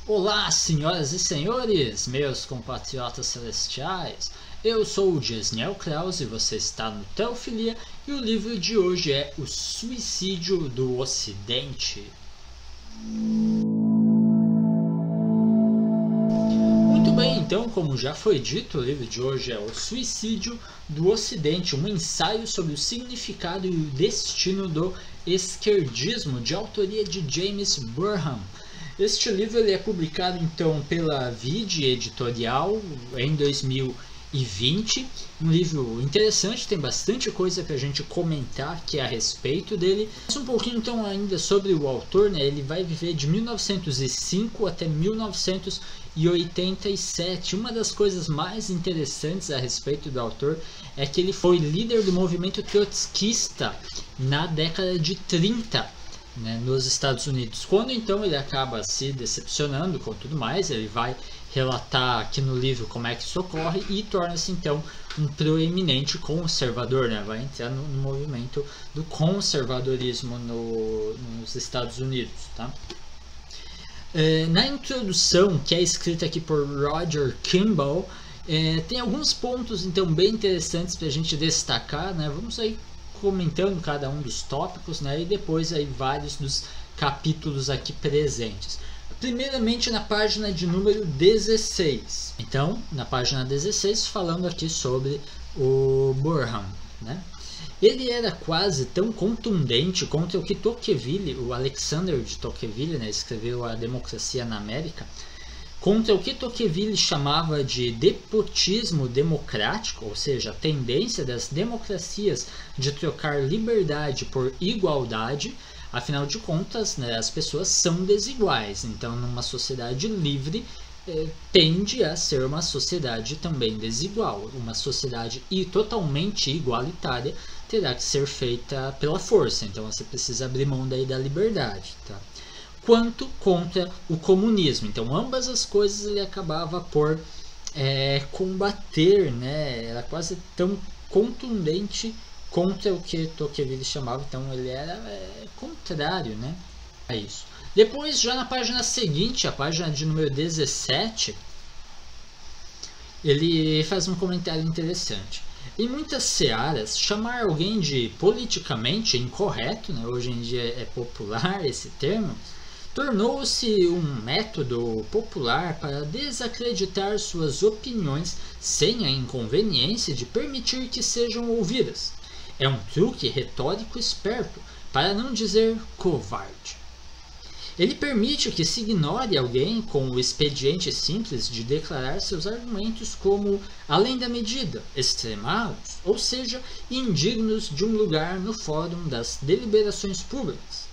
Olá, senhoras e senhores, meus compatriotas celestiais. Eu sou o Gesniel Krause e você está no Teofilia e o livro de hoje é O Suicídio do Ocidente. Muito bem, então, como já foi dito, o livro de hoje é O Suicídio do Ocidente, um ensaio sobre o significado e o destino do esquerdismo, de autoria de James Burham. Este livro ele é publicado então pela Vide Editorial em 2020, um livro interessante, tem bastante coisa para a gente comentar aqui a respeito dele. Um pouquinho então ainda sobre o autor, né? Ele vai viver de 1905 até 1987. Uma das coisas mais interessantes a respeito do autor é que ele foi líder do movimento trotskista na década de 30. Nos Estados Unidos. Quando então ele acaba se decepcionando com tudo mais, ele vai relatar aqui no livro como é que isso ocorre e torna-se então um proeminente conservador, vai entrar no movimento do conservadorismo nos Estados Unidos. Tá? Na introdução, que é escrita aqui por Roger Kimball, tem alguns pontos então bem interessantes para a gente destacar, vamos aí comentando cada um dos tópicos, e depois aí vários dos capítulos aqui presentes. Primeiramente na página de número 16. Então, na página 16, falando aqui sobre o Burham, Ele era quase tão contundente contra o que Tocqueville, o Alexander de Tocqueville, escreveu A Democracia na América, contra o que Tocqueville chamava de despotismo democrático, ou seja, a tendência das democracias de trocar liberdade por igualdade. Afinal de contas, as pessoas são desiguais, então numa sociedade livre tende a ser uma sociedade também desigual. Uma sociedade totalmente igualitária terá que ser feita pela força, então você precisa abrir mão daí da liberdade, tá? Quanto contra o comunismo. Então, ambas as coisas ele acabava por combater, era quase tão contundente contra o que Tocqueville chamava, então ele era contrário, a isso. Depois, já na página seguinte, a página de número 17, ele faz um comentário interessante. Em muitas searas, chamar alguém de politicamente incorreto, hoje em dia é popular esse termo, tornou-se um método popular para desacreditar suas opiniões sem a inconveniência de permitir que sejam ouvidas. É um truque retórico esperto, para não dizer covarde. Ele permite que se ignore alguém com o expediente simples de declarar seus argumentos como além da medida, extremados, ou seja, indignos de um lugar no fórum das deliberações públicas.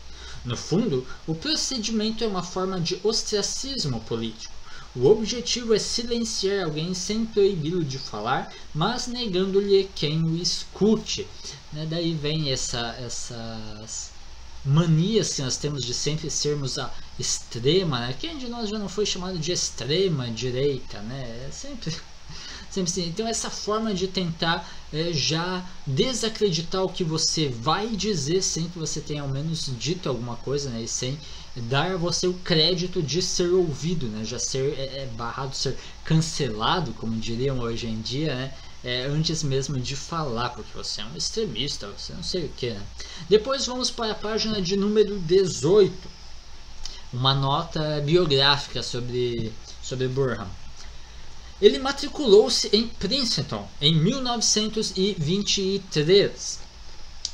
No fundo, o procedimento é uma forma de ostracismo político. O objetivo é silenciar alguém sem proibi-lo de falar, mas negando-lhe quem o escute. Daí vem essas manias que nós temos de sempre sermos a extrema. Quem de nós já não foi chamado de extrema direita? É sempre assim. Então essa forma de tentar já desacreditar o que você vai dizer sem que você tenha ao menos dito alguma coisa, e sem dar a você o crédito de ser ouvido, já ser barrado, ser cancelado, como diriam hoje em dia, antes mesmo de falar, porque você é um extremista, você não sei o que. Depois vamos para a página de número 18, uma nota biográfica sobre Burham. Ele matriculou-se em Princeton em 1923.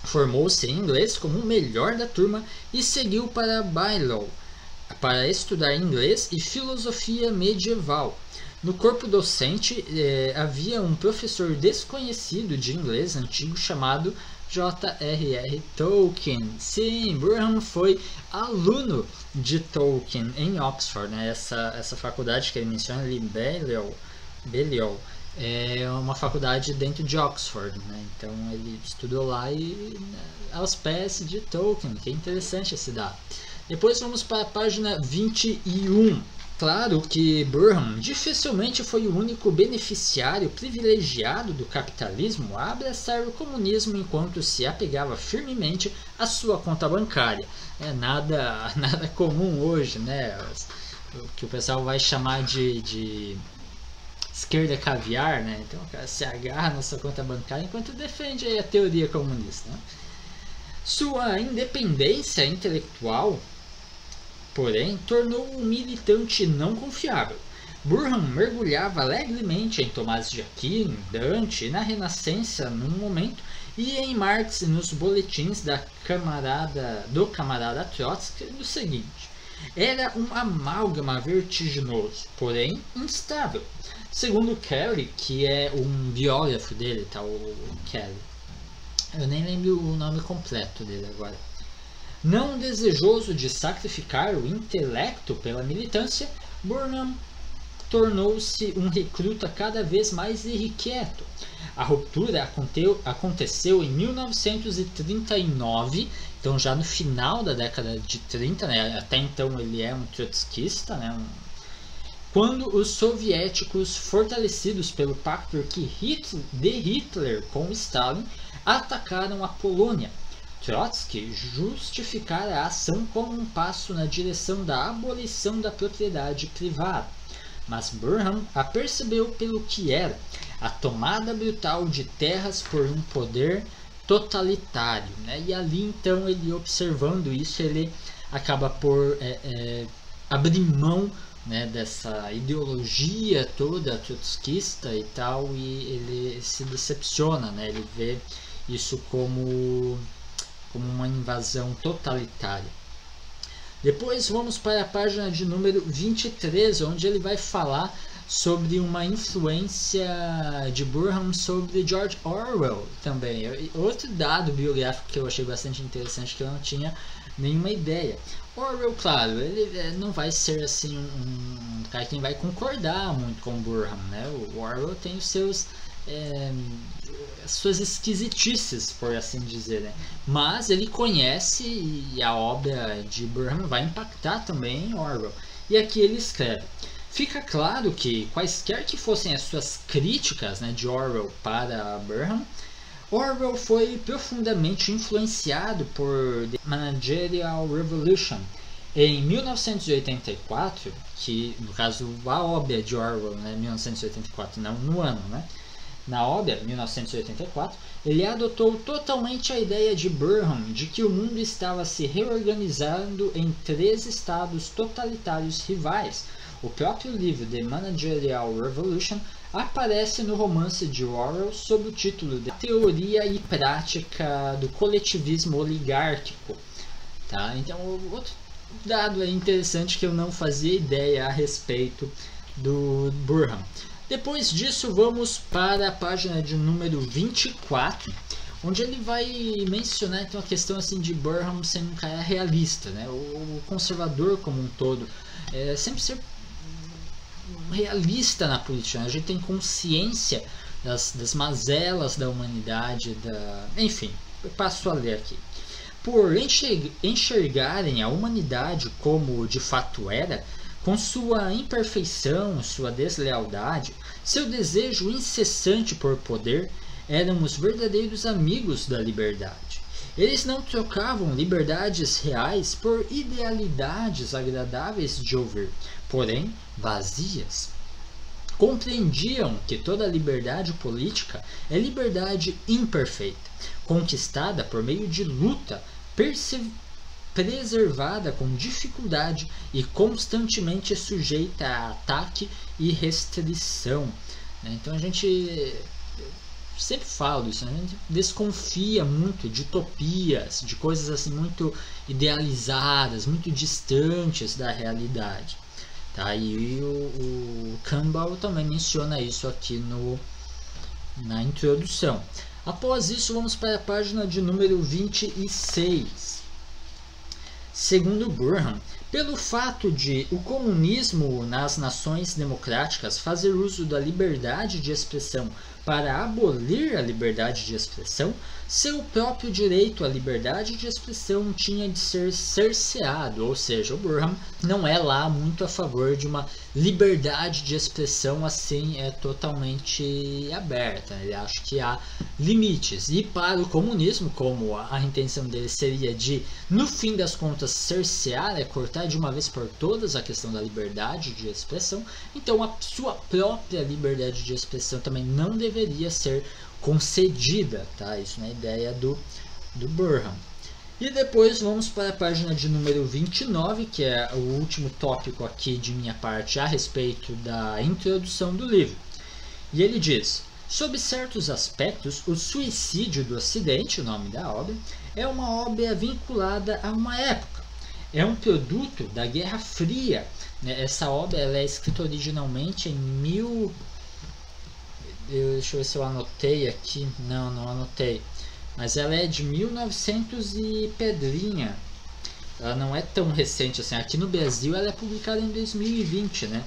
Formou-se em inglês como o melhor da turma e seguiu para Baylor para estudar inglês e filosofia medieval. No corpo docente havia um professor desconhecido de inglês antigo chamado J.R.R. Tolkien. Sim, Burham foi aluno de Tolkien em Oxford, essa faculdade que ele menciona ali, Balliol, é uma faculdade dentro de Oxford, então ele estudou lá e aos pés de Tolkien, que é interessante esse dado. Depois vamos para a página 21. Claro que Burham dificilmente foi o único beneficiário privilegiado do capitalismo a abraçar o comunismo enquanto se apegava firmemente à sua conta bancária. Nada comum hoje, que o pessoal vai chamar de esquerda caviar, né? Então o cara se agarra na sua conta bancária enquanto defende aí a teoria comunista, né? Sua independência intelectual, porém, tornou-o um militante não confiável. Burham mergulhava alegremente em Tomás de Aquino, Dante e na Renascença num momento, e em Marx e nos boletins do camarada Trotsky no seguinte: era um amálgama vertiginoso, porém instável. Segundo Kelly, que é um biógrafo dele, tá, o Kelly, eu nem lembro o nome completo dele agora. Não desejoso de sacrificar o intelecto pela militância, Burnham tornou-se um recruta cada vez mais irrequieto. A ruptura aconteceu em 1939, então já no final da década de 30, né? Até então ele é um trotskista, né? Quando os soviéticos, fortalecidos pelo pacto de Hitler com Stalin, atacaram a Polônia. Trotsky justificara a ação como um passo na direção da abolição da propriedade privada. Mas Burnham a percebeu pelo que era: a tomada brutal de terras por um poder totalitário, né? E ali então, ele observando isso, ele acaba por abrir mão, né, dessa ideologia toda trotskista e tal, e ele se decepciona, né? Ele vê isso como uma invasão totalitária. Depois vamos para a página de número 23, onde ele vai falar sobre uma influência de Burnham sobre George Orwell também. Outro dado biográfico que eu achei bastante interessante, que eu não tinha nenhuma ideia. Orwell, claro, ele não vai ser assim um cara que vai concordar muito com Burnham, né? O Orwell tem os seus suas esquisitices, por assim dizer, né? Mas ele conhece, e a obra de Burnham vai impactar também Orwell. E aqui ele escreve: fica claro que, quaisquer que fossem as suas críticas, né, de Orwell para Burnham, Orwell foi profundamente influenciado por The Managerial Revolution em 1984, que no caso a obra de Orwell, né, 1984, não no ano, né? Na obra, 1984, ele adotou totalmente a ideia de Burnham de que o mundo estava se reorganizando em 3 estados totalitários rivais. O próprio livro The Managerial Revolution aparece no romance de Orwell sob o título de Teoria e Prática do Coletivismo Oligárquico. Tá? Então, outro dado interessante que eu não fazia ideia a respeito do Burnham. Depois disso, vamos para a página de número 24, onde ele vai mencionar então a questão assim de Burnham sendo um cara realista, né? O conservador como um todo, sempre ser realista na política, né? A gente tem consciência das mazelas da humanidade, enfim, eu passo a ler aqui. Por enxergarem a humanidade como de fato era, com sua imperfeição, sua deslealdade, seu desejo incessante por poder, eram os verdadeiros amigos da liberdade. Eles não trocavam liberdades reais por idealidades agradáveis de ouvir, porém vazias. Compreendiam que toda liberdade política é liberdade imperfeita, conquistada por meio de luta, preservada com dificuldade e constantemente sujeita a ataque e restrição. Então a gente sempre fala isso, né? A gente desconfia muito de utopias, de coisas assim muito idealizadas, muito distantes da realidade. Tá? E o Campbell também menciona isso aqui na introdução. Após isso, vamos para a página de número 26. Segundo Burnham, pelo fato de o comunismo nas nações democráticas fazer uso da liberdade de expressão para abolir a liberdade de expressão, seu próprio direito à liberdade de expressão tinha de ser cerceado, ou seja, o Burnham não é lá muito a favor de uma liberdade de expressão assim totalmente aberta. Ele acha que há limites, e para o comunismo, como a intenção dele seria de, no fim das contas, cercear, cortar de uma vez por todas a questão da liberdade de expressão, então a sua própria liberdade de expressão também não deveria ser concedida, tá? Isso na ideia do Burnham. E depois vamos para a página de número 29, que é o último tópico aqui de minha parte a respeito da introdução do livro. E ele diz: sob certos aspectos, o Suicídio do Ocidente, o nome da obra, é uma obra vinculada a uma época. É um produto da Guerra Fria. Essa obra ela é escrita originalmente em deixa eu ver se eu anotei aqui. Não anotei. Mas ela é de 1900 e pedrinha. Ela não é tão recente assim. Aqui no Brasil ela é publicada em 2020, né?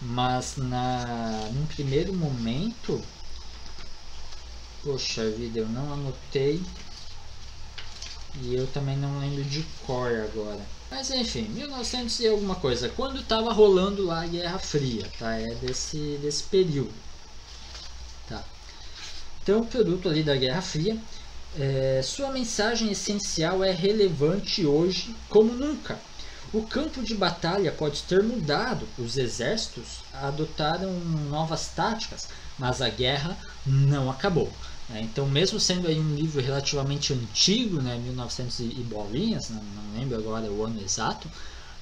Mas num primeiro momento... Poxa vida, eu não anotei. E eu também não lembro de cor agora. Mas enfim, 1900 e alguma coisa. Quando estava rolando lá a Guerra Fria, tá? É desse período. Tá. Então, o produto ali da Guerra Fria, sua mensagem essencial é relevante hoje como nunca. O campo de batalha pode ter mudado, os exércitos adotaram novas táticas, mas a guerra não acabou. Então, mesmo sendo aí um livro relativamente antigo, 1900 e bolinhas, não lembro agora o ano exato,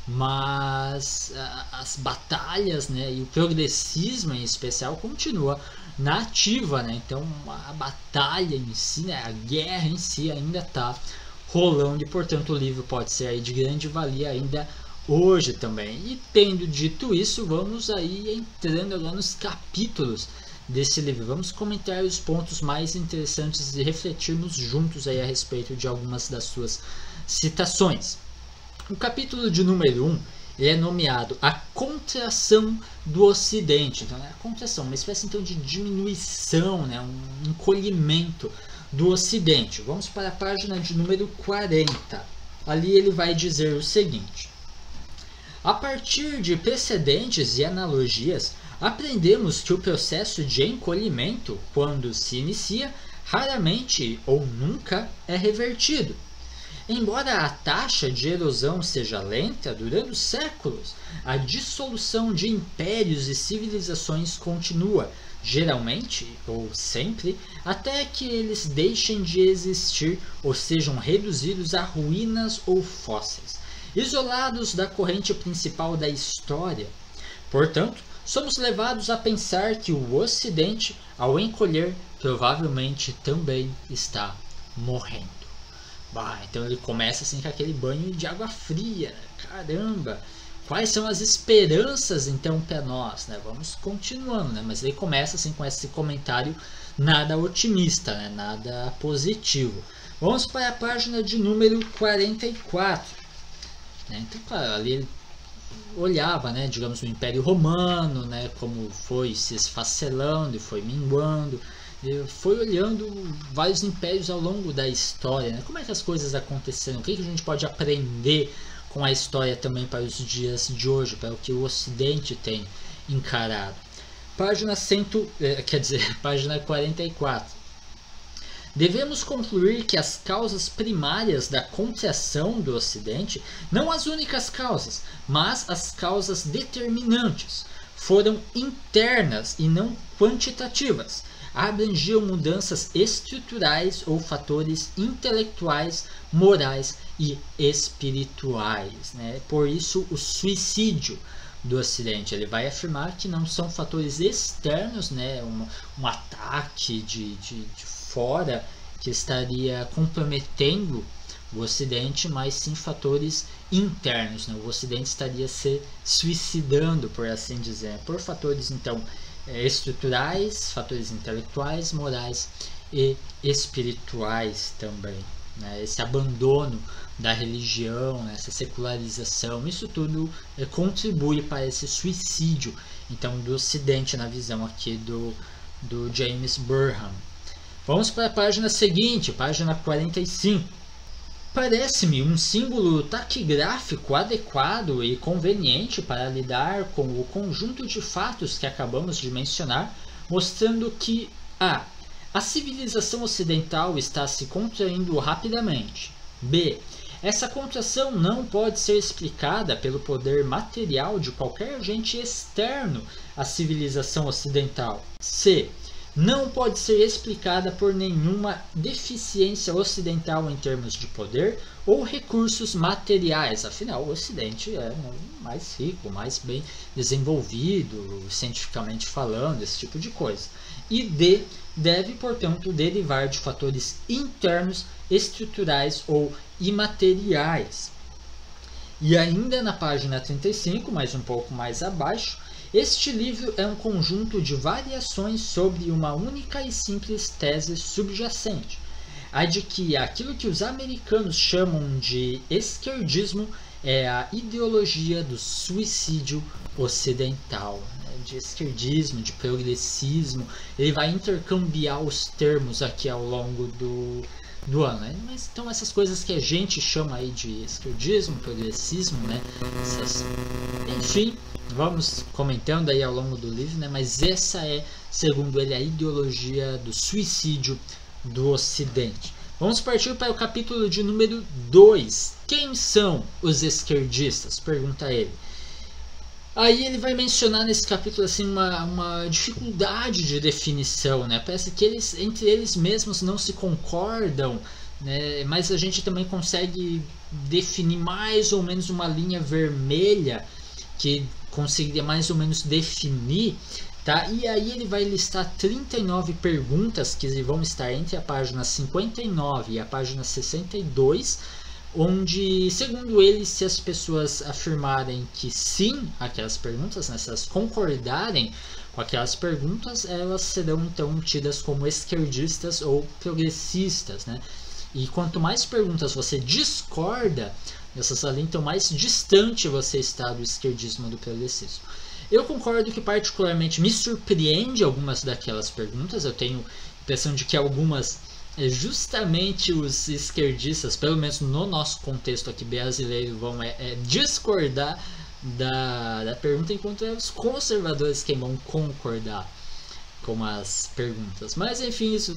mas as batalhas, e o progressismo em especial continua na ativa, então a batalha em si, a guerra em si ainda está rolando, e portanto o livro pode ser aí de grande valia ainda hoje também. E tendo dito isso, vamos aí entrando agora nos capítulos desse livro. Vamos comentar os pontos mais interessantes e refletirmos juntos aí a respeito de algumas das suas citações. O capítulo de número 1 é nomeado A Contração do Ocidente. Então, a contração, uma espécie então de diminuição, um encolhimento do Ocidente. Vamos para a página de número 40. Ali ele vai dizer o seguinte: a partir de precedentes e analogias, aprendemos que o processo de encolhimento, quando se inicia, raramente ou nunca é revertido. Embora a taxa de erosão seja lenta, durante séculos, a dissolução de impérios e civilizações continua, geralmente ou sempre, até que eles deixem de existir ou sejam reduzidos a ruínas ou fósseis, isolados da corrente principal da história. Portanto, somos levados a pensar que o Ocidente, ao encolher, provavelmente também está morrendo. Então ele começa assim com aquele banho de água fria. Caramba! Quais são as esperanças então para nós? Vamos continuando, mas ele começa assim com esse comentário nada otimista, nada positivo. Vamos para a página de número 44. Então, claro, ali ele olhava, digamos, o Império Romano, como foi se esfacelando e foi minguando. Ele foi olhando vários impérios ao longo da história, como é que as coisas aconteceram, o que a gente pode aprender com a história também para os dias de hoje, para o que o Ocidente tem encarado. Página 44. Devemos concluir que as causas primárias da contração do Ocidente, não as únicas causas, mas as causas determinantes, foram internas e não quantitativas. Abrangiam mudanças estruturais ou fatores intelectuais, morais e espirituais. Por isso, o suicídio do Ocidente, ele vai afirmar que não são fatores externos, um ataque de fora que estaria comprometendo o Ocidente, mas sim fatores internos. O Ocidente estaria se suicidando, por assim dizer, por fatores então estruturais, fatores intelectuais, morais e espirituais também. Esse abandono da religião, essa secularização, isso tudo contribui para esse suicídio então do Ocidente, na visão aqui do do James Burham. Vamos para a página seguinte, página 45. Parece-me um símbolo taquigráfico adequado e conveniente para lidar com o conjunto de fatos que acabamos de mencionar, mostrando que a civilização ocidental está se contraindo rapidamente. B. Essa contração não pode ser explicada pelo poder material de qualquer agente externo à civilização ocidental. C. Não pode ser explicada por nenhuma deficiência ocidental em termos de poder ou recursos materiais. Afinal, o Ocidente é mais rico, mais bem desenvolvido, cientificamente falando, esse tipo de coisa. E D. Deve, portanto, derivar de fatores internos, estruturais ou imateriais. E ainda na página 35, mas um pouco mais abaixo, este livro é um conjunto de variações sobre uma única e simples tese subjacente, a de que aquilo que os americanos chamam de esquerdismo é a ideologia do suicídio ocidental. De esquerdismo, de progressismo, ele vai intercambiar os termos aqui ao longo do ano, né? Mas então essas coisas que a gente chama aí de esquerdismo, progressismo, né? Enfim, vamos comentando aí ao longo do livro, né? Mas essa é, segundo ele, a ideologia do suicídio do Ocidente. Vamos partir para o capítulo de número 2. Quem são os esquerdistas? Pergunta ele. Aí ele vai mencionar nesse capítulo assim, uma dificuldade de definição, né? Parece que entre eles mesmos não se concordam, né? Mas a gente também consegue definir mais ou menos uma linha vermelha que conseguiria mais ou menos definir, tá? E aí ele vai listar 39 perguntas que vão estar entre a página 59 e a página 62, onde, segundo ele, se as pessoas afirmarem que sim aquelas perguntas, né, se elas concordarem com aquelas perguntas, elas serão então tidas como esquerdistas ou progressistas, né? E quanto mais perguntas você discorda dessas ali, então mais distante você está do esquerdismo ou do progressismo. Eu concordo que particularmente me surpreende algumas daquelas perguntas. Eu tenho a impressão de que algumas justamente os esquerdistas, pelo menos no nosso contexto aqui brasileiro, vão discordar da pergunta, enquanto os conservadores que vão concordar com as perguntas. Mas enfim, isso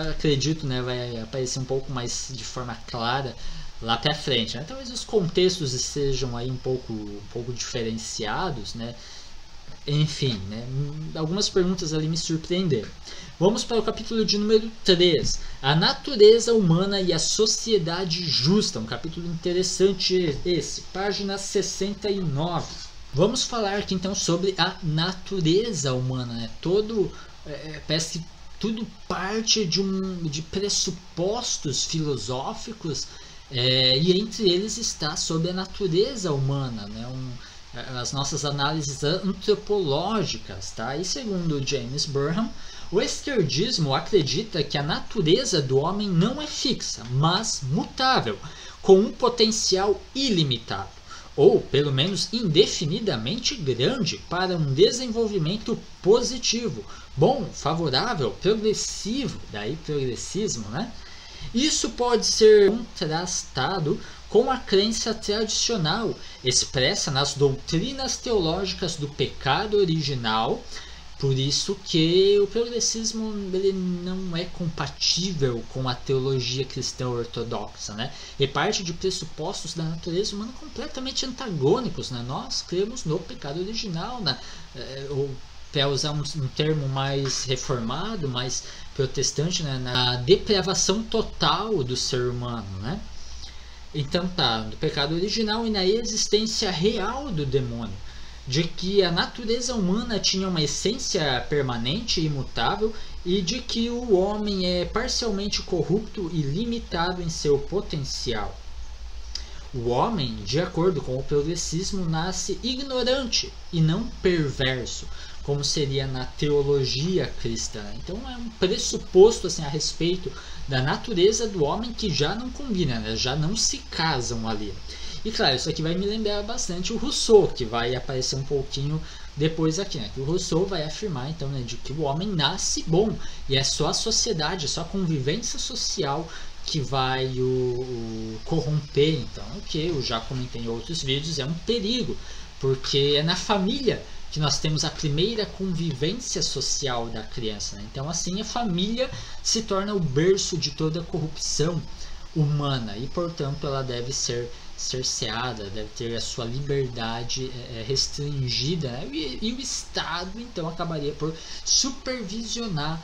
acredito, né, vai aparecer um pouco mais de forma clara lá para frente, né? Talvez os contextos sejam aí um pouco diferenciados, né? Enfim, né? Algumas perguntas ali me surpreenderam. Vamos para o capítulo de número 3. A natureza humana e a sociedade justa. Um capítulo interessante esse. Página 69. Vamos falar aqui então sobre a natureza humana, né? Parece que tudo parte de pressupostos filosóficos, e entre eles está sobre a natureza humana, né? As nossas análises antropológicas, tá? E segundo James Burham, o esquerdismo acredita que a natureza do homem não é fixa, mas mutável, com um potencial ilimitado, ou pelo menos indefinidamente grande, para um desenvolvimento positivo, bom, favorável, progressivo, daí progressismo, né? Isso pode ser contrastado com a crença tradicional expressa nas doutrinas teológicas do pecado original. Por isso que o progressismo ele não é compatível com a teologia cristã ortodoxa, né? E parte de pressupostos da natureza humana completamente antagônicos, né? Nós cremos no pecado original, né? Para usar um termo mais reformado, mais protestante, né? Na depravação total do ser humano, né? Então tá, do pecado original e na existência real do demônio, de que a natureza humana tinha uma essência permanente e imutável e de que o homem é parcialmente corrupto e limitado em seu potencial. O homem, de acordo com o progressismo, nasce ignorante e não perverso, como seria na teologia cristã. Então é um pressuposto assim, a respeito da natureza do homem que já não combina, né? Já não se casam ali. E claro, isso aqui vai me lembrar bastante o Rousseau, que vai aparecer um pouquinho depois aqui, né? Que o Rousseau vai afirmar então, né, de que o homem nasce bom e é só a sociedade, é só a convivência social que vai o corromper. Então, o que eu já comentei em outros vídeos, é um perigo, porque é na família que nós temos a primeira convivência social da criança, né? Então, assim, a família se torna o berço de toda a corrupção humana e, portanto, ela deve ser cerceada, deve ter a sua liberdade restringida, né? E o Estado, então, acabaria por supervisionar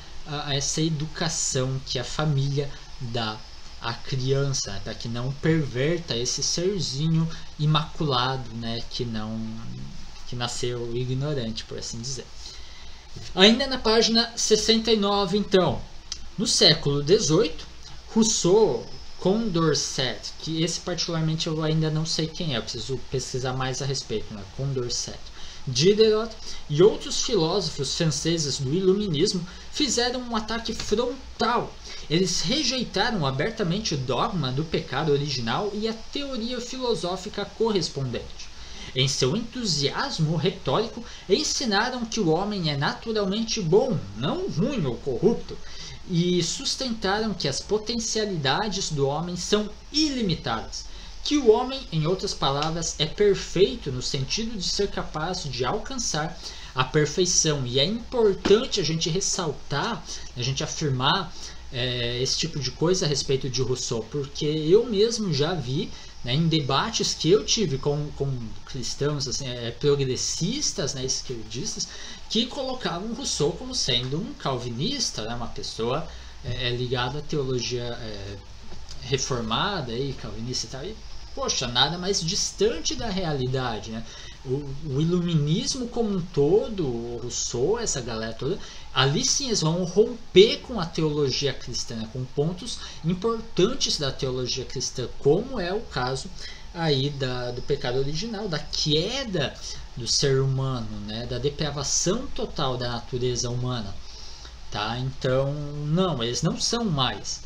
essa educação que a família dá à criança, né? Para que não perverta esse serzinho imaculado, né? Que nasceu ignorante, por assim dizer. Ainda na página 69, então, no século XVIII, Rousseau, Condorcet, que esse particularmente eu ainda não sei quem é, eu preciso pesquisar mais a respeito, né? Condorcet, Diderot e outros filósofos franceses do Iluminismo fizeram um ataque frontal. Eles rejeitaram abertamente o dogma do pecado original e a teoria filosófica correspondente. Em seu entusiasmo retórico, ensinaram que o homem é naturalmente bom, não ruim ou corrupto, e sustentaram que as potencialidades do homem são ilimitadas, que o homem, em outras palavras, é perfeito no sentido de ser capaz de alcançar a perfeição. E é importante a gente ressaltar, a gente afirmar esse tipo de coisa a respeito de Rousseau, porque eu mesmo já vi, né, em debates que eu tive com cristãos assim, progressistas, né, esquerdistas, que colocavam Rousseau como sendo um calvinista, né, uma pessoa ligada à teologia reformada, calvinista e tal. E, poxa, nada mais distante da realidade, né? O iluminismo como um todo, o Rousseau, essa galera toda, ali sim eles vão romper com a teologia cristã, né? Com pontos importantes da teologia cristã, como é o caso aí do pecado original, da queda do ser humano, né? Da depravação total da natureza humana, tá? Então, não, eles não são mais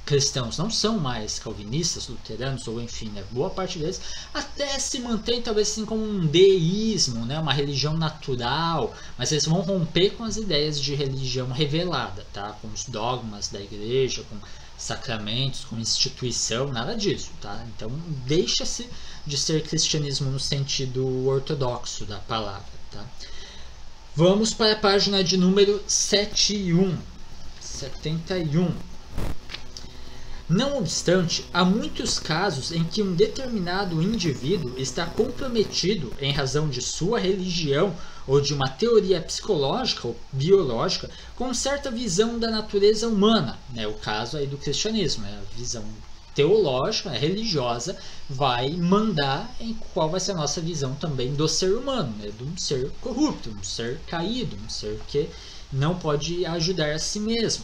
cristãos, não são mais calvinistas, luteranos, ou enfim, né? Boa parte deles até se mantém talvez assim como um deísmo, né? Uma religião natural, mas eles vão romper com as ideias de religião revelada, tá? Com os dogmas da igreja, com sacramentos, com instituição, nada disso, tá? Então deixa-se de ser cristianismo no sentido ortodoxo da palavra, tá? Vamos para a página de número 71. Não obstante, há muitos casos em que um determinado indivíduo está comprometido em razão de sua religião ou de uma teoria psicológica ou biológica com certa visão da natureza humana, né? O caso aí do cristianismo, né? A visão teológica, religiosa, vai mandar em qual vai ser a nossa visão também do ser humano, né? De um ser corrupto, um ser caído, um ser que não pode ajudar a si mesmo.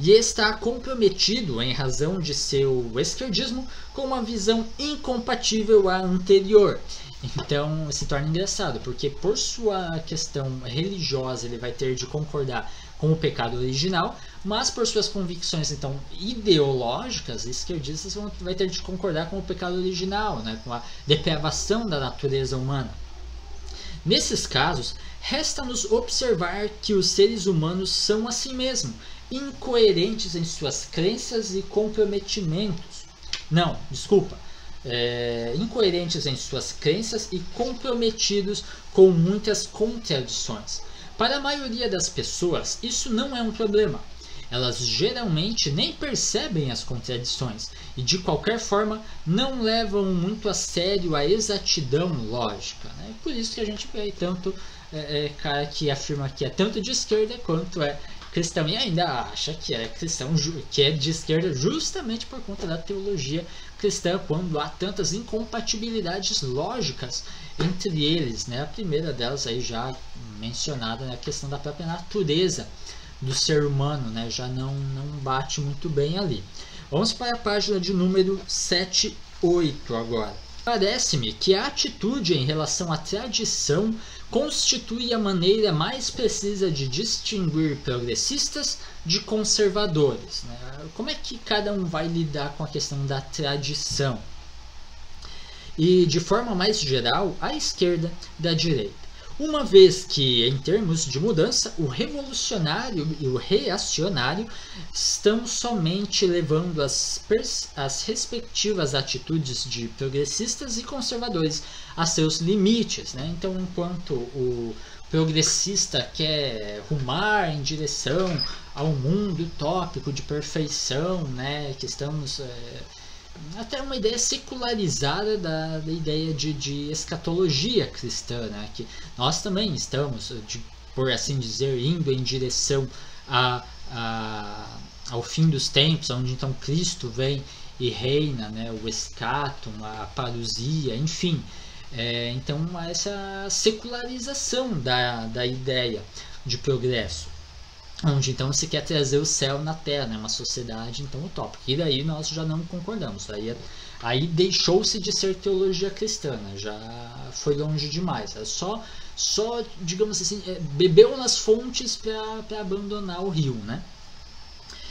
E está comprometido, em razão de seu esquerdismo, com uma visão incompatível à anterior. Então se torna engraçado, porque por sua questão religiosa ele vai ter de concordar com o pecado original, mas por suas convicções então ideológicas, esquerdistas vai ter de concordar com o pecado original, né, com a depravação da natureza humana. Nesses casos, resta-nos observar que os seres humanos são assim mesmo, incoerentes em suas crenças e comprometimentos. Não, desculpa. Incoerentes em suas crenças e comprometidos com muitas contradições. Para a maioria das pessoas, isso não é um problema. Elas geralmente nem percebem as contradições e, de qualquer forma, não levam muito a sério a exatidão lógica, né? Por isso que a gente vê aí tanto cara que afirma que é tanto de esquerda quanto é cristão e ainda acha que é cristão, que é de esquerda justamente por conta da teologia cristã, quando há tantas incompatibilidades lógicas entre eles, né? A primeira delas aí já mencionada, né? A questão da própria natureza do ser humano, né? Já não bate muito bem ali. Vamos para a página de número 78 agora. Parece-me que a atitude em relação à tradição constitui a maneira mais precisa de distinguir progressistas de conservadores, né? Como é que cada um vai lidar com a questão da tradição? e, de forma mais geral, a esquerda da direita. Uma vez que, em termos de mudança, o revolucionário e o reacionário estão somente levando as respectivas atitudes de progressistas e conservadores a seus limites, né? Então, enquanto o progressista quer rumar em direção ao mundo utópico de perfeição, né? Que estamos... até uma ideia secularizada da ideia de escatologia cristã, né? Que nós também estamos, por assim dizer, indo em direção ao fim dos tempos, onde então Cristo vem e reina, né? O escatom, a parousia, enfim. Então essa secularização da ideia de progresso, onde então se quer trazer o céu na terra, né? Uma sociedade então utópica. E daí nós já não concordamos. Aí deixou-se de ser teologia cristã, né? Já foi longe demais. É só digamos assim, bebeu nas fontes para abandonar o rio, né?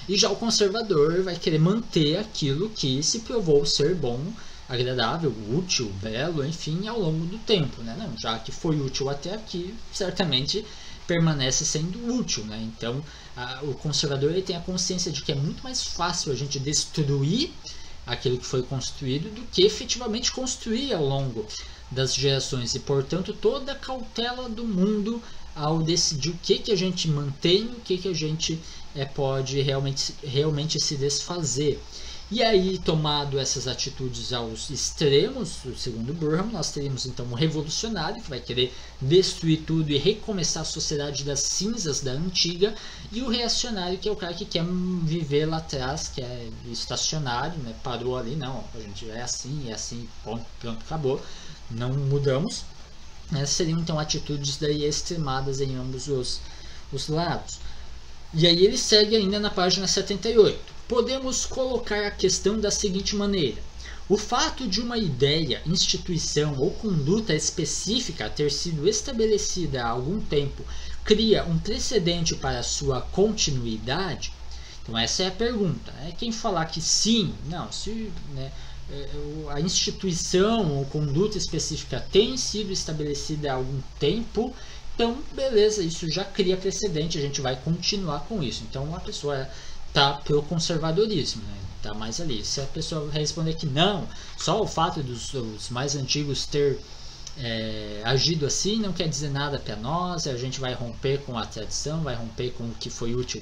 E já o conservador vai querer manter aquilo que se provou ser bom, agradável, útil, belo, enfim, ao longo do tempo, né? Não, já que foi útil até aqui, certamente permanece sendo útil, né? Então, o conservador ele tem a consciência de que é muito mais fácil a gente destruir aquilo que foi construído do que efetivamente construir ao longo das gerações, e portanto toda a cautela do mundo ao decidir o que a gente mantém, o que a gente pode realmente se desfazer. E aí, tomado essas atitudes aos extremos, segundo Burham, nós teríamos então um revolucionário que vai querer destruir tudo e recomeçar a sociedade das cinzas da antiga, e o reacionário, que é o cara que quer viver lá atrás, que é estacionário, né? Parou ali, não, a gente é assim, pronto, acabou, não mudamos. Seriam então atitudes daí extremadas em ambos os lados. E aí ele segue ainda na página 78. Podemos colocar a questão da seguinte maneira: o fato de uma ideia, instituição ou conduta específica ter sido estabelecida há algum tempo cria um precedente para sua continuidade? Então essa é a pergunta. Quem falar que sim, não, se a instituição ou conduta específica tem sido estabelecida há algum tempo, então beleza, isso já cria precedente, a gente vai continuar com isso. Então a pessoa tá pro conservadorismo, né? Tá mais ali. Se a pessoa responder que não, só o fato dos mais antigos ter agido assim não quer dizer nada para nós, a gente vai romper com a tradição, vai romper com o que foi útil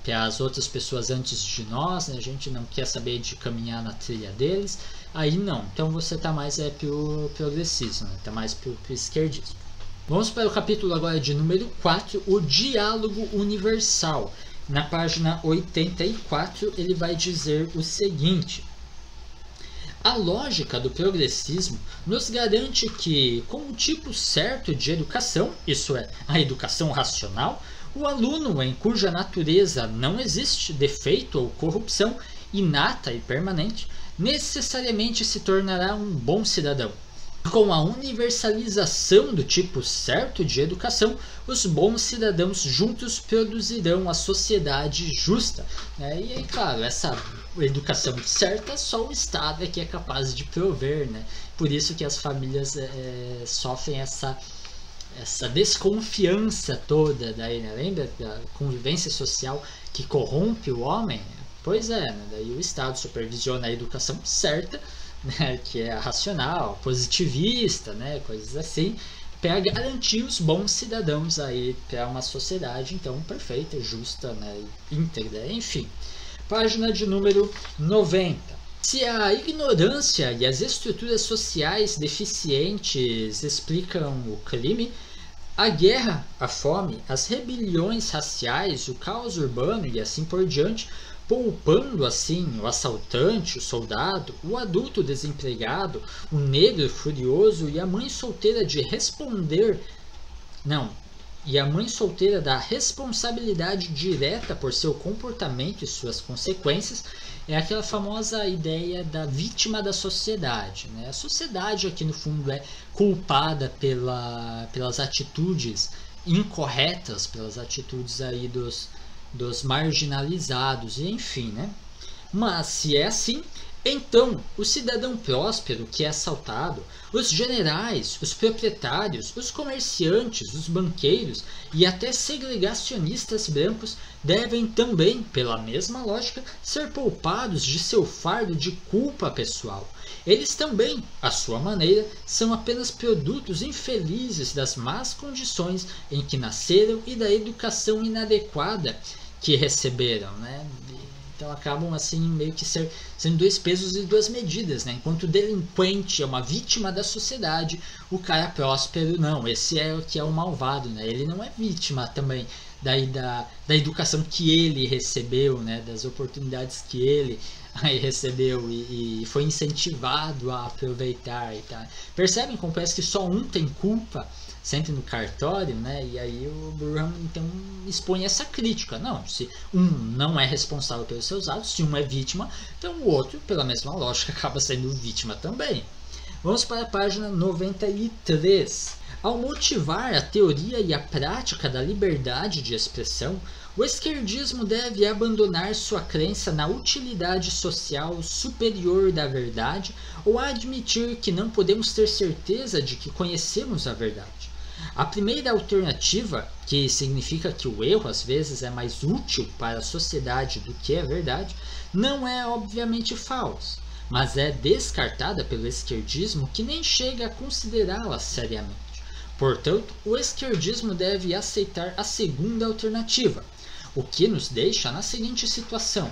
para as outras pessoas antes de nós, né? A gente não quer saber de caminhar na trilha deles, aí não. Então você tá mais pro progressismo, né? Tá mais pro esquerdismo. Vamos para o capítulo agora de número 4, o diálogo universal. Na página 84, ele vai dizer o seguinte: a lógica do progressismo nos garante que, com o tipo certo de educação, isso é, a educação racional, o aluno em cuja natureza não existe defeito ou corrupção inata e permanente, necessariamente se tornará um bom cidadão. Com a universalização do tipo certo de educação, os bons cidadãos juntos produzirão a sociedade justa. E aí, claro, essa educação certa só o Estado é que é capaz de prover, né? Por isso que as famílias sofrem essa desconfiança toda daí, né? Lembra da convivência social que corrompe o homem? Pois é, né? Daí o Estado supervisiona a educação certa, né, que é racional, positivista, né, coisas assim, para garantir os bons cidadãos aí para uma sociedade então perfeita, justa, né, íntegra, enfim. Página de número 90. Se a ignorância e as estruturas sociais deficientes explicam o crime, a guerra, a fome, as rebeliões raciais, o caos urbano e assim por diante, poupando assim o assaltante, o soldado, o adulto desempregado, o negro furioso e a mãe solteira da responsabilidade direta por seu comportamento e suas consequências, é aquela famosa ideia da vítima da sociedade, né? A sociedade aqui no fundo é culpada pelas atitudes incorretas, pelas atitudes aí dos marginalizados, enfim, né? Mas se é assim, Então, o cidadão próspero que é assaltado, os generais, os proprietários, os comerciantes, os banqueiros e até segregacionistas brancos devem também, pela mesma lógica, ser poupados de seu fardo de culpa pessoal. Eles também, à sua maneira, são apenas produtos infelizes das más condições em que nasceram e da educação inadequada que receberam, né? Então acabam assim meio que sendo dois pesos e duas medidas, né? Enquanto o delinquente é uma vítima da sociedade, o cara próspero não, esse é o que é o malvado, né? Ele não é vítima também da educação que ele recebeu, né? Das oportunidades que ele aí recebeu e foi incentivado a aproveitar e tal. Percebem como parece que só um tem culpa sempre no cartório, né? E aí o Burham então expõe essa crítica. Não, se um não é responsável pelos seus atos, se um é vítima, então o outro, pela mesma lógica, acaba sendo vítima também. Vamos para a página 93. Ao motivar a teoria e a prática da liberdade de expressão, o esquerdismo deve abandonar sua crença na utilidade social superior da verdade ou admitir que não podemos ter certeza de que conhecemos a verdade. A primeira alternativa, que significa que o erro às vezes é mais útil para a sociedade do que a verdade, não é obviamente falsa, mas é descartada pelo esquerdismo que nem chega a considerá-la seriamente. Portanto, o esquerdismo deve aceitar a segunda alternativa, o que nos deixa na seguinte situação: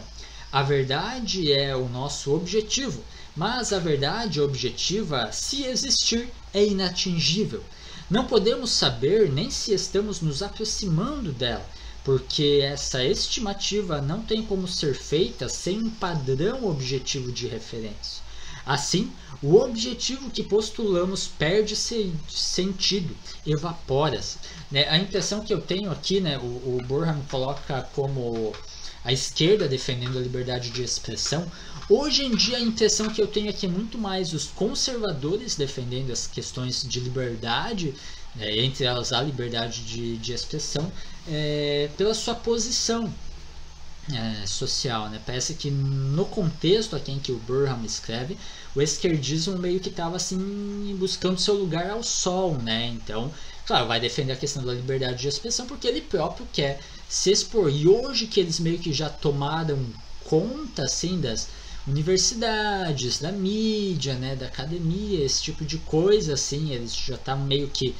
a verdade é o nosso objetivo, mas a verdade objetiva, se existir, é inatingível. Não podemos saber nem se estamos nos aproximando dela, porque essa estimativa não tem como ser feita sem um padrão objetivo de referência. Assim, o objetivo que postulamos perde sentido, evapora-se. A impressão que eu tenho aqui, né, o Burham coloca como a esquerda defendendo a liberdade de expressão. Hoje em dia a impressão que eu tenho é que é muito mais os conservadores defendendo as questões de liberdade, entre elas a liberdade de expressão, pela sua posição social, né? Parece que no contexto aqui em que o Burham escreve, o esquerdismo meio que estava assim buscando seu lugar ao sol, né? Então, claro, vai defender a questão da liberdade de expressão porque ele próprio quer se expor. E hoje que eles meio que já tomaram conta assim das universidades, da mídia, né, da academia, esse tipo de coisa assim, eles já tá meio que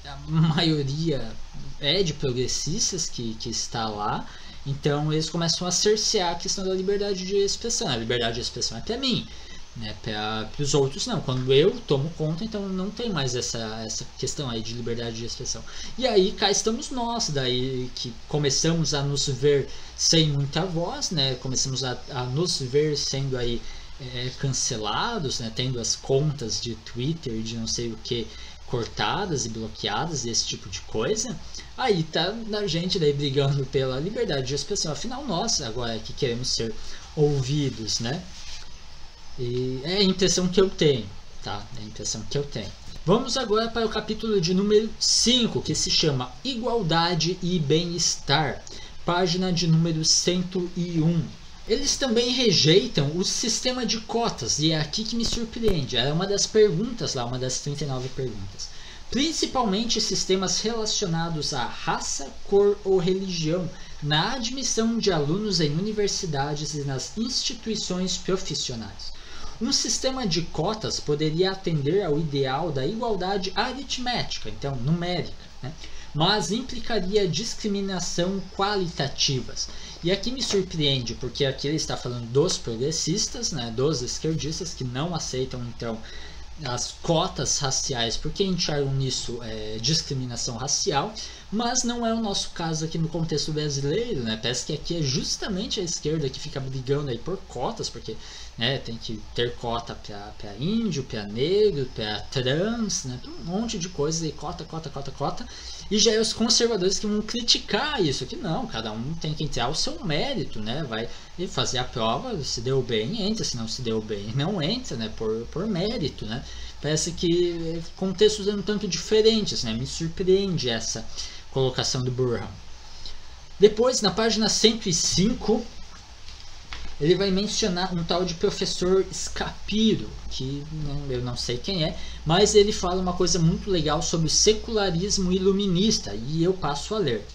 a maioria é de progressistas que está lá, então eles começam a cercear a questão da liberdade de expressão. A liberdade de expressão é para mim, né? Para os outros não. Quando eu tomo conta, então não tem mais essa questão aí de liberdade de expressão. E aí cá estamos nós, daí que começamos a nos ver sem muita voz, né? Começamos a nos ver sendo aí cancelados, né? Tendo as contas de Twitter e de não sei o que cortadas e bloqueadas, esse tipo de coisa. Aí tá a gente daí brigando pela liberdade de expressão. Afinal, nós agora que queremos ser ouvidos, né? E é a impressão que eu tenho, tá? É a impressão que eu tenho. Vamos agora para o capítulo de número 5, que se chama Igualdade e Bem-Estar, página de número 101. Eles também rejeitam o sistema de cotas, e é aqui que me surpreende. Era uma das perguntas lá, uma das 39 perguntas. Principalmente sistemas relacionados à raça, cor ou religião, na admissão de alunos em universidades e nas instituições profissionais. Um sistema de cotas poderia atender ao ideal da igualdade aritmética, então numérica, né? Mas implicaria discriminação qualitativas. E aqui me surpreende, porque aqui ele está falando dos progressistas, né, dos esquerdistas, que não aceitam, então, as cotas raciais, porque enxergam nisso discriminação racial, mas não é o nosso caso aqui no contexto brasileiro, né? Parece que aqui é justamente a esquerda que fica brigando aí por cotas, porque tem que ter cota para índio, para negro, para trans, né? Um monte de coisas aí, cota. E já é os conservadores que vão criticar isso, que não, cada um tem que entrar ao seu mérito, né? Vai fazer a prova, se deu bem, entra, se não se deu bem, não entra, né? Por mérito, né? Parece que contextos um tanto diferentes, né? Me surpreende essa colocação do Burham. Depois, na página 105, ele vai mencionar um tal de professor Scapiro, que eu não sei quem é, mas ele fala uma coisa muito legal sobre o secularismo iluminista, e eu passo a ler.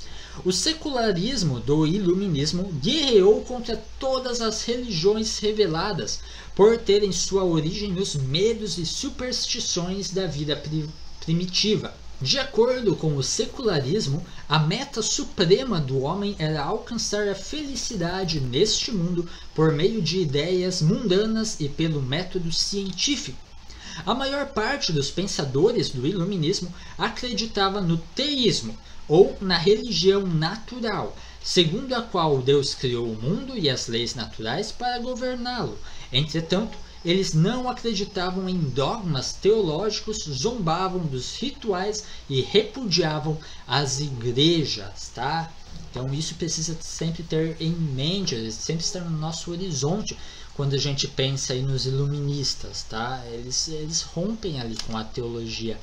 O secularismo do iluminismo guerreou contra todas as religiões reveladas, por terem sua origem nos medos e superstições da vida primitiva. De acordo com o secularismo, a meta suprema do homem era alcançar a felicidade neste mundo por meio de ideias mundanas e pelo método científico. A maior parte dos pensadores do iluminismo acreditava no teísmo, ou na religião natural, segundo a qual Deus criou o mundo e as leis naturais para governá-lo. Entretanto, eles não acreditavam em dogmas teológicos, zombavam dos rituais e repudiavam as igrejas, tá? Então isso precisa sempre ter em mente, sempre estar no nosso horizonte quando a gente pensa aí nos iluministas, tá? Eles rompem ali com a teologia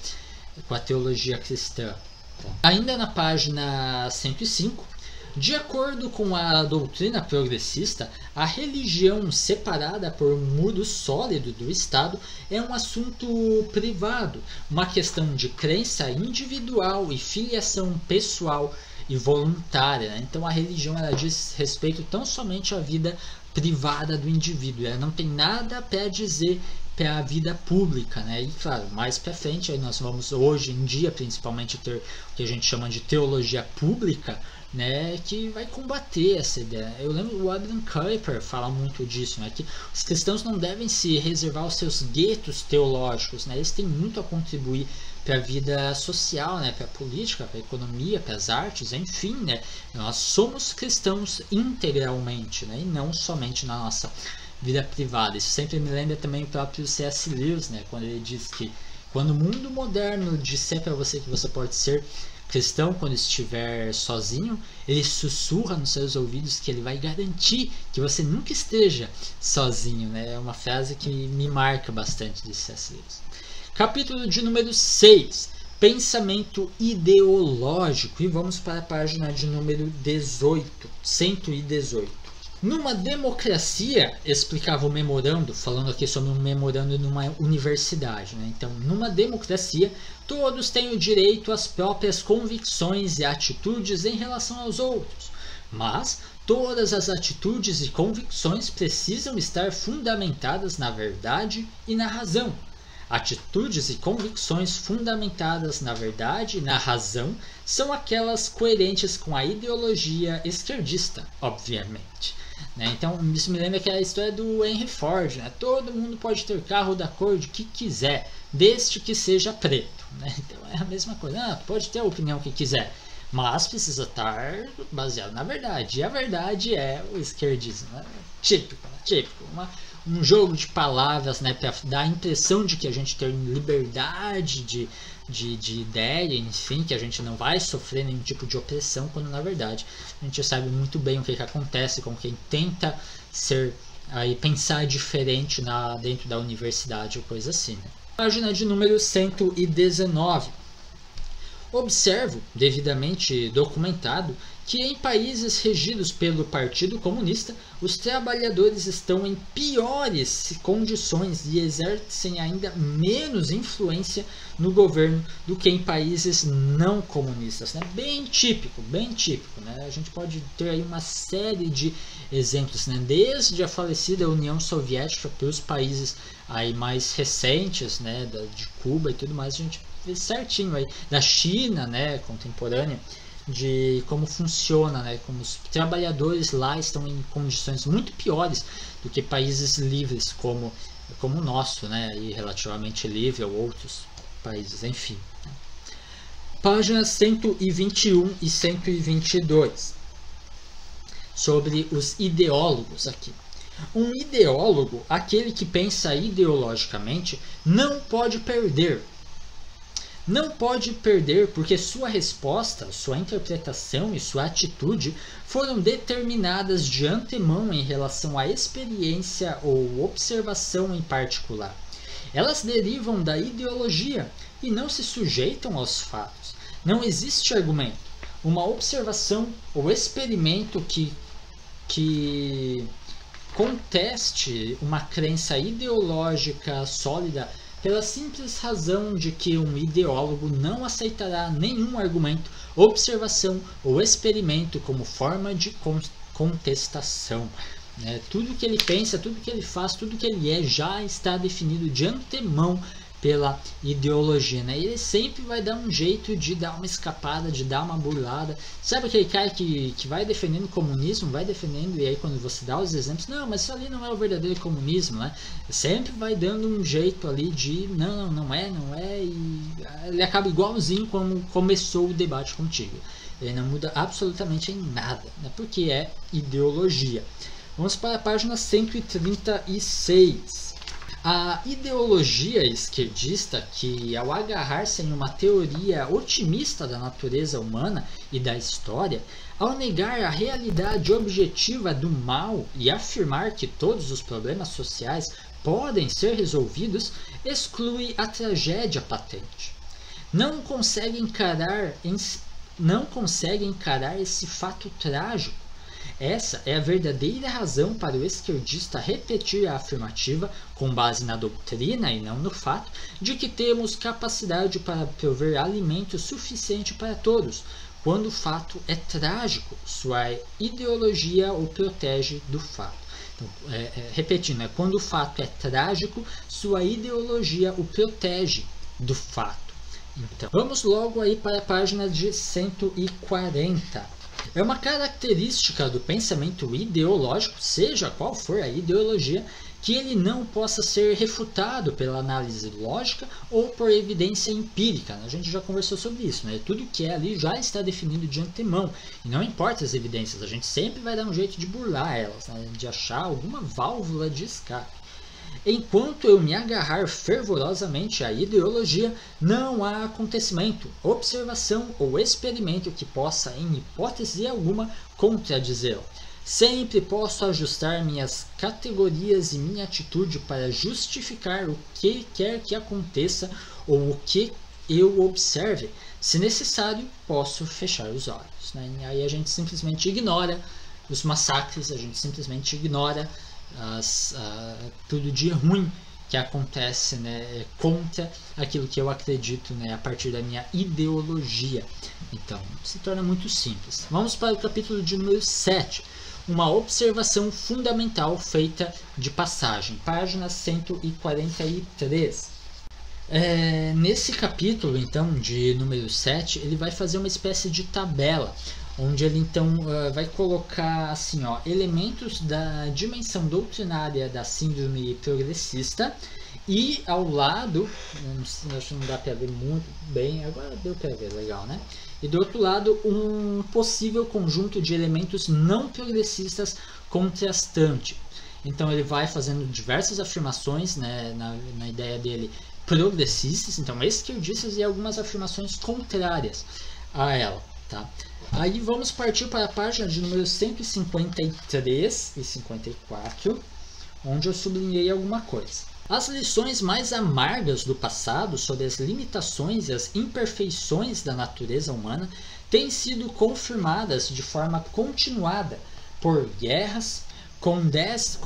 cristã. Tá? Ainda na página 105, de acordo com a doutrina progressista, a religião separada por um muro sólido do Estado é um assunto privado, uma questão de crença individual e filiação pessoal e voluntária. Né? Então a religião ela diz respeito tão somente à vida privada do indivíduo, ela não tem nada para dizer para a vida pública, né? E claro, mais para frente aí nós vamos hoje em dia principalmente ter o que a gente chama de teologia pública, né, que vai combater essa ideia. Eu lembro o Adam Kuyper fala muito disso, né, que os cristãos não devem se reservar os seus guetos teológicos, né, eles têm muito a contribuir para a vida social, né, para a política, para a economia, para as artes, enfim, né, nós somos cristãos integralmente, né, e não somente na nossa vida privada. Isso sempre me lembra também o próprio C.S. Lewis, né, quando ele diz que quando o mundo moderno disser para você que você pode ser cristão quando estiver sozinho, ele sussurra nos seus ouvidos que ele vai garantir que você nunca esteja sozinho, né? É uma frase que me marca bastante de C.S. Lewis. Capítulo de número 6, pensamento ideológico, e vamos para a página de número 118. Numa democracia, explicava o memorando, falando aqui sobre um memorando numa universidade, né? Então, numa democracia, todos têm o direito às próprias convicções e atitudes em relação aos outros, mas todas as atitudes e convicções precisam estar fundamentadas na verdade e na razão. Atitudes e convicções fundamentadas na verdade e na razão são aquelas coerentes com a ideologia esquerdista, obviamente. Né? Então, isso me lembra que é a história do Henry Ford. Né? Todo mundo pode ter carro da cor de que quiser, desde que seja preto. Né? Então, é a mesma coisa. Pode ter a opinião que quiser, mas precisa estar baseado na verdade. E a verdade é o esquerdismo. Né? Típico. Um jogo de palavras, né, para dar a impressão de que a gente tem liberdade de ideia, enfim, que a gente não vai sofrer nenhum tipo de opressão, quando na verdade a gente sabe muito bem o que acontece com quem tenta pensar diferente dentro da universidade ou coisa assim. Né? Página de número 119. Observo, devidamente documentado, que em países regidos pelo Partido Comunista, os trabalhadores estão em piores condições e exercem ainda menos influência no governo do que em países não comunistas. Né? Bem típico. Né? A gente pode ter aí uma série de exemplos, né? Desde a falecida União Soviética para os países aí mais recentes, né? De Cuba e tudo mais, a gente vê certinho aí, da China, né? Contemporânea, de como funciona, né? Como os trabalhadores lá estão em condições muito piores do que países livres como o nosso, né? E relativamente livre ou outros países, enfim. Páginas 121 e 122 sobre os ideólogos aqui. Um ideólogo, aquele que pensa ideologicamente, não pode perder. Não pode perder porque sua resposta, sua interpretação e sua atitude foram determinadas de antemão em relação à experiência ou observação em particular. Elas derivam da ideologia e não se sujeitam aos fatos. Não existe argumento. Uma observação ou experimento que conteste uma crença ideológica sólida pela simples razão de que um ideólogo não aceitará nenhum argumento, observação ou experimento como forma de contestação. Tudo que ele pensa, tudo que ele faz, tudo que ele é já está definido de antemão pela ideologia, Ele sempre vai dar um jeito de dar uma escapada, de dar uma burlada. Sabe aquele cara que vai defendendo o comunismo, vai defendendo, e aí quando você dá os exemplos, não, mas isso ali não é o verdadeiro comunismo, Sempre vai dando um jeito ali de, não é, e ele acaba igualzinho como começou o debate contigo. Ele não muda absolutamente em nada, porque é ideologia. Vamos para a página 136. A ideologia esquerdista, que ao agarrar-se em uma teoria otimista da natureza humana e da história, ao negar a realidade objetiva do mal e afirmar que todos os problemas sociais podem ser resolvidos, exclui a tragédia patente. Não consegue encarar esse fato trágico. Essa é a verdadeira razão para o esquerdista repetir a afirmativa, com base na doutrina e não no fato, de que temos capacidade para prover alimento suficiente para todos, quando o fato é trágico. Sua ideologia o protege do fato. Então, repetindo, quando o fato é trágico, sua ideologia o protege do fato. Então, vamos logo aí para a página de 140. É uma característica do pensamento ideológico, seja qual for a ideologia, que ele não possa ser refutado pela análise lógica ou por evidência empírica. A gente já conversou sobre isso, Tudo que é ali já está definido de antemão, e não importa as evidências, a gente sempre vai dar um jeito de burlar elas, de achar alguma válvula de escape. Enquanto eu me agarrar fervorosamente à ideologia, não há acontecimento, observação ou experimento que possa, em hipótese alguma, contradizê-la. Sempre posso ajustar minhas categorias e minha atitude para justificar o que quer que aconteça ou o que eu observe. Se necessário, posso fechar os olhos. E aí a gente simplesmente ignora os massacres, a gente simplesmente ignora tudo de ruim que acontece contra aquilo que eu acredito a partir da minha ideologia. Então, se torna muito simples. Vamos para o capítulo de número 7. Uma observação fundamental feita de passagem. Página 143. Nesse capítulo, então, de número 7, ele vai fazer uma espécie de tabela, onde ele então vai colocar assim, elementos da dimensão doutrinária da síndrome progressista, e ao lado, acho que não dá para ver muito bem, agora deu para ver, legal, E do outro lado, um possível conjunto de elementos não progressistas contrastante. Então ele vai fazendo diversas afirmações, na ideia dele, progressistas, então esquerdistas, e algumas afirmações contrárias a ela, tá? Aí vamos partir para a página de número 153 e 54, onde eu sublinhei alguma coisa. As lições mais amargas do passado sobre as limitações e as imperfeições da natureza humana têm sido confirmadas de forma continuada por guerras com 10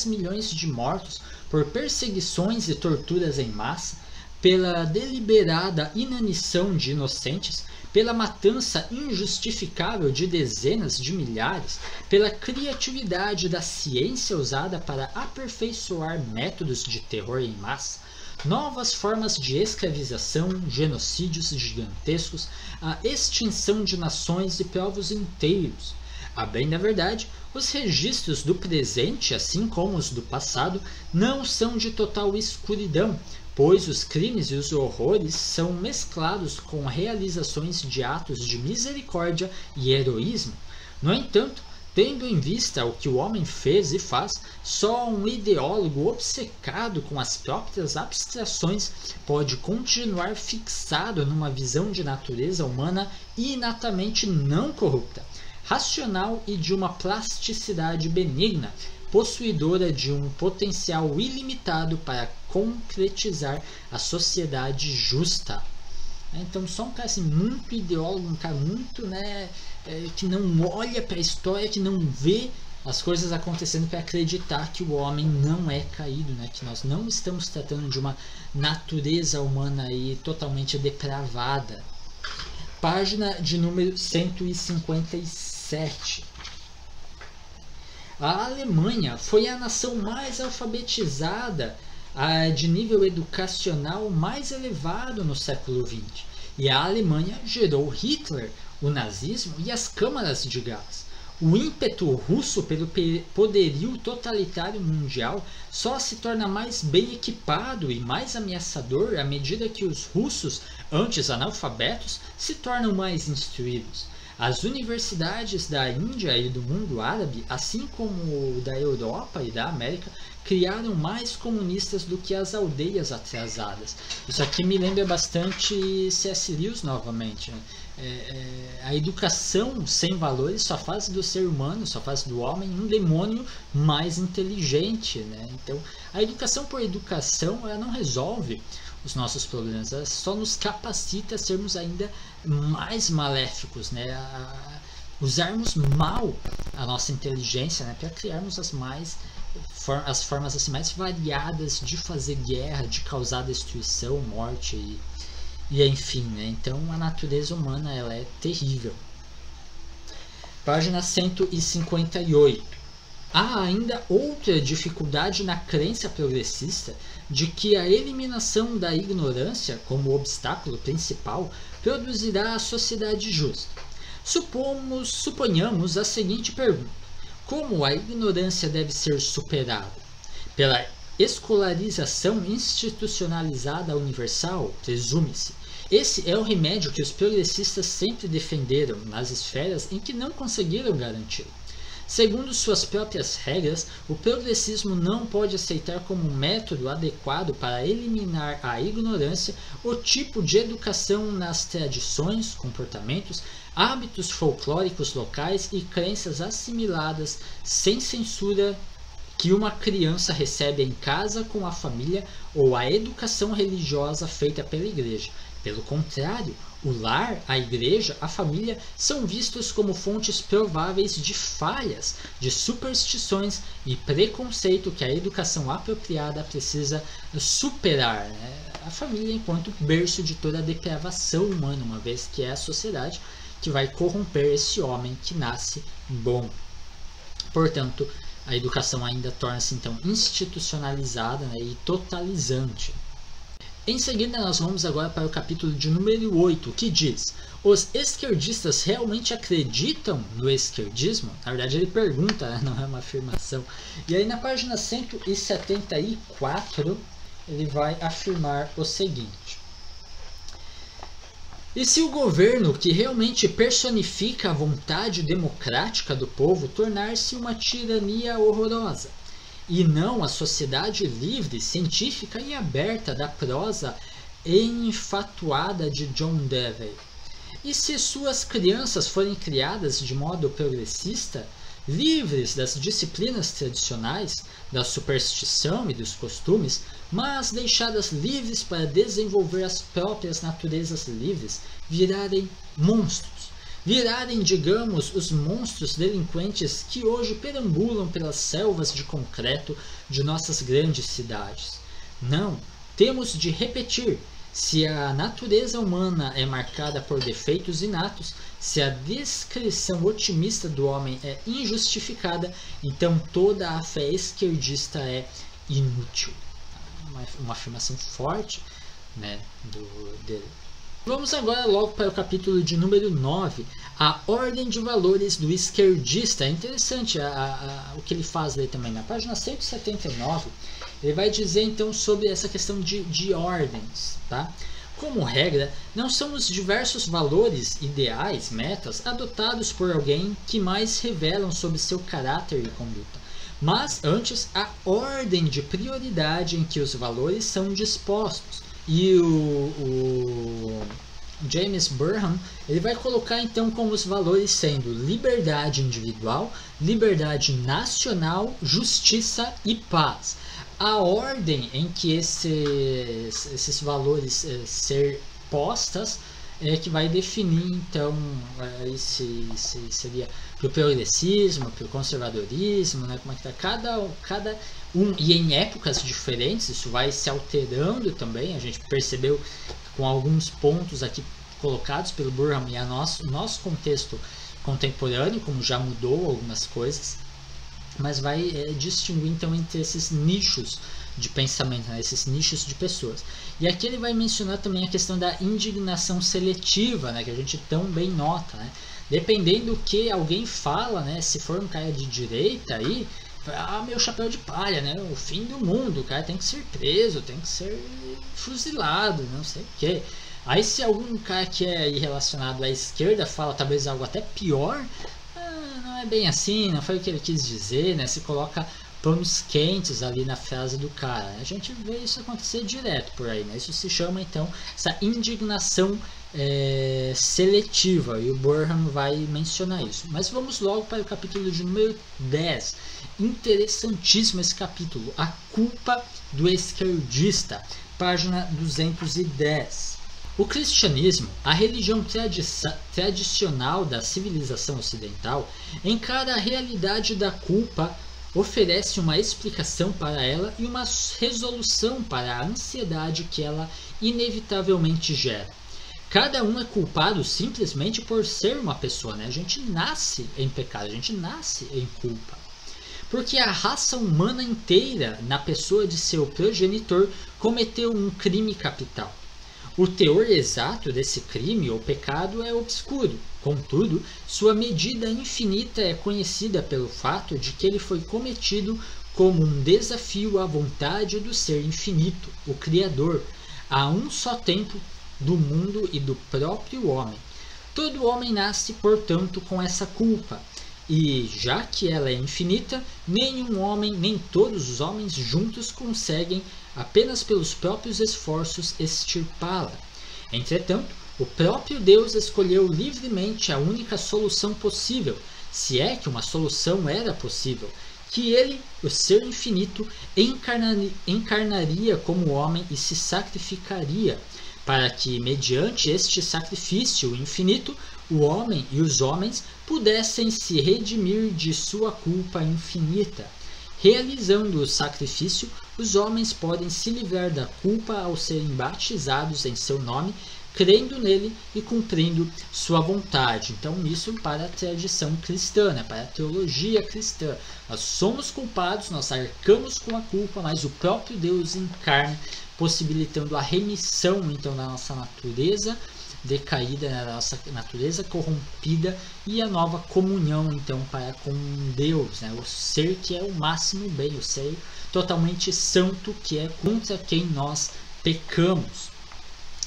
milhões de mortos, por perseguições e torturas em massa, pela deliberada inanição de inocentes, pela matança injustificável de dezenas de milhares, pela criatividade da ciência usada para aperfeiçoar métodos de terror em massa, novas formas de escravização, genocídios gigantescos, a extinção de nações e povos inteiros. A bem da verdade, os registros do presente, assim como os do passado, não são de total escuridão, pois os crimes e os horrores são mesclados com realizações de atos de misericórdia e heroísmo. No entanto, tendo em vista o que o homem fez e faz, só um ideólogo obcecado com as próprias abstrações pode continuar fixado numa visão de natureza humana inatamente não corrupta, racional e de uma plasticidade benigna, possuidora de um potencial ilimitado para concretizar a sociedade justa. Então, só um cara assim, muito ideólogo, um cara muito, que não olha para a história, que não vê as coisas acontecendo para acreditar que o homem não é caído, né? Que nós não estamos tratando de uma natureza humana aí totalmente depravada. Página de número 157. A Alemanha foi a nação mais alfabetizada, de nível educacional mais elevado no século XX. E a Alemanha gerou Hitler, o nazismo e as câmaras de gás. O ímpeto russo pelo poderio totalitário mundial só se torna mais bem equipado e mais ameaçador à medida que os russos, antes analfabetos, se tornam mais instruídos. As universidades da Índia e do mundo árabe, assim como da Europa e da América, criaram mais comunistas do que as aldeias atrasadas. Isso aqui me lembra bastante C.S. Lewis novamente, né? A educação sem valores só faz do ser humano, só faz do homem um demônio mais inteligente, né? Então, a educação por educação, ela não resolve os nossos problemas, ela só nos capacita a sermos ainda mais maléficos, né? Usarmos mal a nossa inteligência, né? Para criarmos as formas assim, mais variadas de fazer guerra, de causar destruição, morte e enfim, né? Então a natureza humana, ela é terrível. Página 158. Há ainda outra dificuldade na crença progressista de que a eliminação da ignorância como obstáculo principal produzirá a sociedade justa. Suponhamos a seguinte pergunta: como a ignorância deve ser superada? Pela escolarização institucionalizada universal, presume-se. Esse é o remédio que os progressistas sempre defenderam nas esferas em que não conseguiram garantir. Segundo suas próprias regras, o progressismo não pode aceitar como um método adequado para eliminar a ignorância o tipo de educação nas tradições, comportamentos, hábitos folclóricos locais e crenças assimiladas sem censura que uma criança recebe em casa com a família ou a educação religiosa feita pela igreja. Pelo contrário, o lar, a igreja, a família são vistos como fontes prováveis de falhas, de superstições e preconceito que a educação apropriada precisa superar, né? A família enquanto berço de toda a depravação humana, uma vez que é a sociedade que vai corromper esse homem que nasce bom. Portanto, a educação ainda torna-se então institucionalizada, né, e totalizante. Em seguida, nós vamos agora para o capítulo de número 8, que diz: os esquerdistas realmente acreditam no esquerdismo? Na verdade, ele pergunta, né? Não é uma afirmação. E aí, na página 174, ele vai afirmar o seguinte: e se o governo, que realmente personifica a vontade democrática do povo, tornar-se uma tirania horrorosa? E não a sociedade livre, científica e aberta da prosa enfatuada de John Dewey? E se suas crianças forem criadas de modo progressista, livres das disciplinas tradicionais, da superstição e dos costumes, mas deixadas livres para desenvolver as próprias naturezas livres, virarem monstros? Virarem, digamos, os monstros delinquentes que hoje perambulam pelas selvas de concreto de nossas grandes cidades? Não, temos de repetir: se a natureza humana é marcada por defeitos inatos, se a descrição otimista do homem é injustificada, então toda a fé esquerdista é inútil. Uma afirmação forte, né, dele. Vamos agora logo para o capítulo de número 9, a ordem de valores do esquerdista. É interessante o que ele faz ali também. Na página 179, ele vai dizer então sobre essa questão de ordens, tá? Como regra, não são os diversos valores, ideais, metas adotados por alguém que mais revelam sobre seu caráter e conduta, mas antes a ordem de prioridade em que os valores são dispostos. E o James Burham, ele vai colocar então como os valores sendo liberdade individual, liberdade nacional, justiça e paz. A ordem em que esses valores ser postas que vai definir então se seria para o progressismo, para o conservadorismo, né? Como é que tá cada um, e em épocas diferentes isso vai se alterando também. A gente percebeu com alguns pontos aqui colocados pelo Burham e nosso contexto contemporâneo, como já mudou algumas coisas, mas vai distinguir então entre esses nichos de pensamento, né, esses nichos de pessoas. E aqui ele vai mencionar também a questão da indignação seletiva, né, que a gente tão bem nota, né? Dependendo do que alguém fala, né, se for um cara de direita aí, meu chapéu de palha, né, o fim do mundo, o cara tem que ser preso, tem que ser fuzilado, não sei o que. Aí se algum cara que é relacionado à esquerda fala talvez algo até pior, não é bem assim, não foi o que ele quis dizer, né, se coloca panos quentes ali na frase do cara. A gente vê isso acontecer direto por aí, né? Isso se chama então essa indignação seletiva, e o Burham vai mencionar isso. Mas vamos logo para o capítulo de número 10. Interessantíssimo esse capítulo, a culpa do esquerdista, página 210. O cristianismo, a religião tradicional da civilização ocidental, encara a realidade da culpa, oferece uma explicação para ela e uma resolução para a ansiedade que ela inevitavelmente gera. Cada um é culpado simplesmente por ser uma pessoa, né? A gente nasce em pecado, a gente nasce em culpa. Porque a raça humana inteira, na pessoa de seu progenitor, cometeu um crime capital. O teor exato desse crime ou pecado é obscuro. Contudo, sua medida infinita é conhecida pelo fato de que ele foi cometido como um desafio à vontade do ser infinito, o Criador, a um só tempo do mundo e do próprio homem. Todo homem nasce, portanto, com essa culpa, e, já que ela é infinita, nenhum homem, nem todos os homens juntos conseguem, apenas pelos próprios esforços, extirpá-la. Entretanto, o próprio Deus escolheu livremente a única solução possível, se é que uma solução era possível, que ele, o ser infinito, encarnaria como homem e se sacrificaria, para que, mediante este sacrifício infinito, o homem e os homens pudessem se redimir de sua culpa infinita. Realizando o sacrifício, os homens podem se livrar da culpa ao serem batizados em seu nome, crendo nele e cumprindo sua vontade. Então, isso para a tradição cristã, né? Para a teologia cristã. Nós somos culpados, nós arcamos com a culpa, mas o próprio Deus encarna, possibilitando a remissão então da nossa natureza decaída, da nossa natureza corrompida, e a nova comunhão então para com Deus, né? O ser que é o máximo bem, o ser totalmente santo, que é contra quem nós pecamos.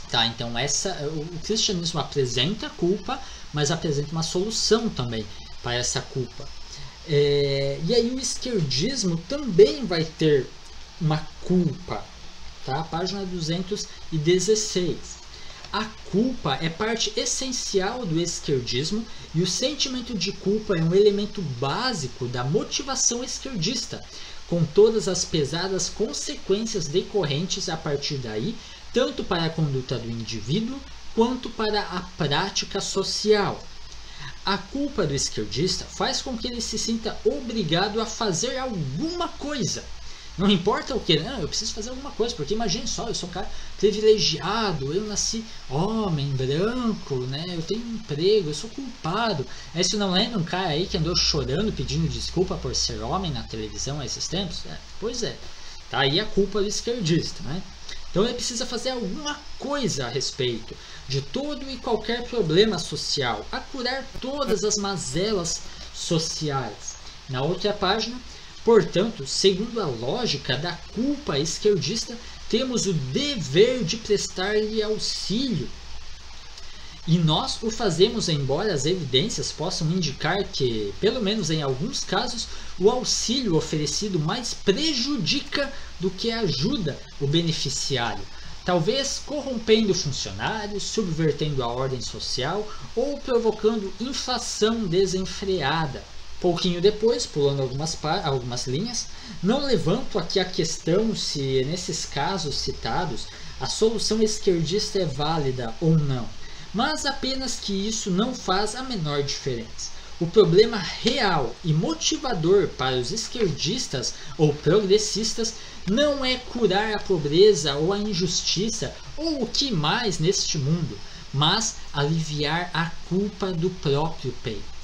Tá, então o cristianismo apresenta a culpa, mas apresenta uma solução também para essa culpa. E aí o esquerdismo também vai ter uma culpa, tá? Página 216. A culpa é parte essencial do esquerdismo, e o sentimento de culpa é um elemento básico da motivação esquerdista, com todas as pesadas consequências decorrentes a partir daí, tanto para a conduta do indivíduo quanto para a prática social. A culpa do esquerdista faz com que ele se sinta obrigado a fazer alguma coisa. Não importa o que, não, eu preciso fazer alguma coisa, porque imagine só, eu sou um cara privilegiado, eu nasci homem, branco, né, eu tenho um emprego, eu sou culpado. Isso não lembra um cara aí que andou chorando, pedindo desculpa por ser homem na televisão há esses tempos? Pois é, tá aí a culpa do esquerdista, né? Então ele precisa fazer alguma coisa a respeito de todo e qualquer problema social, a curar todas as mazelas sociais. Na outra página, portanto, segundo a lógica da culpa esquerdista, temos o dever de prestar-lhe auxílio. E nós o fazemos, embora as evidências possam indicar que, pelo menos em alguns casos, o auxílio oferecido mais prejudica do que ajuda o beneficiário, talvez corrompendo funcionários, subvertendo a ordem social ou provocando inflação desenfreada. Pouquinho depois, pulando algumas linhas, não levanto aqui a questão se, nesses casos citados, a solução esquerdista é válida ou não. mas apenas que isso não faz a menor diferença. O problema real e motivador para os esquerdistas ou progressistas não é curar a pobreza ou a injustiça ou o que mais neste mundo, mas aliviar a culpa do próprio peito.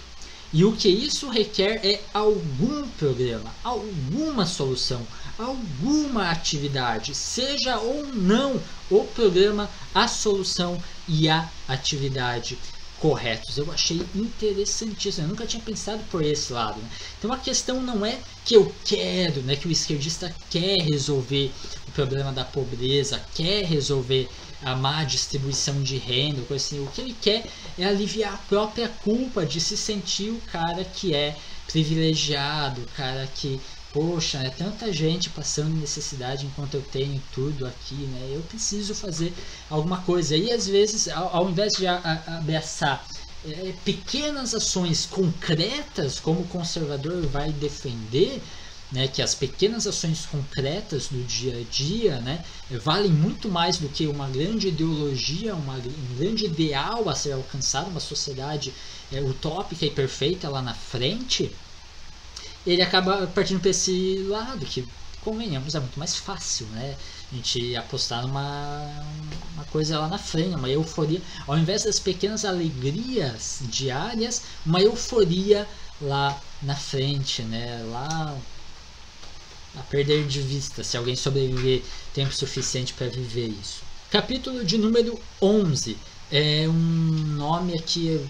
E o que isso requer é algum programa, alguma solução, alguma atividade, seja ou não o programa, a solução e a atividade corretos. Eu achei interessantíssimo, eu nunca tinha pensado por esse lado, né? Então a questão não é que eu quero, né, que o esquerdista quer resolver o problema da pobreza, quer resolver a má distribuição de renda, coisa assim. O que ele quer é aliviar a própria culpa de se sentir o cara que é privilegiado, o cara que, poxa, é tanta gente passando necessidade enquanto eu tenho tudo aqui, né? Eu preciso fazer alguma coisa. E às vezes, ao invés de abraçar pequenas ações concretas, como o conservador vai defender, né, que as pequenas ações concretas do dia a dia, né, valem muito mais do que uma grande ideologia, um grande ideal a ser alcançado, uma sociedade utópica e perfeita lá na frente. Ele acaba partindo para esse lado que, convenhamos, é muito mais fácil, né? A gente apostar numa coisa lá na frente, uma euforia, ao invés das pequenas alegrias diárias, uma euforia lá na frente, né? Lá a perder de vista, se alguém sobreviver tempo suficiente para viver isso. Capítulo de número 11, é um nome aqui,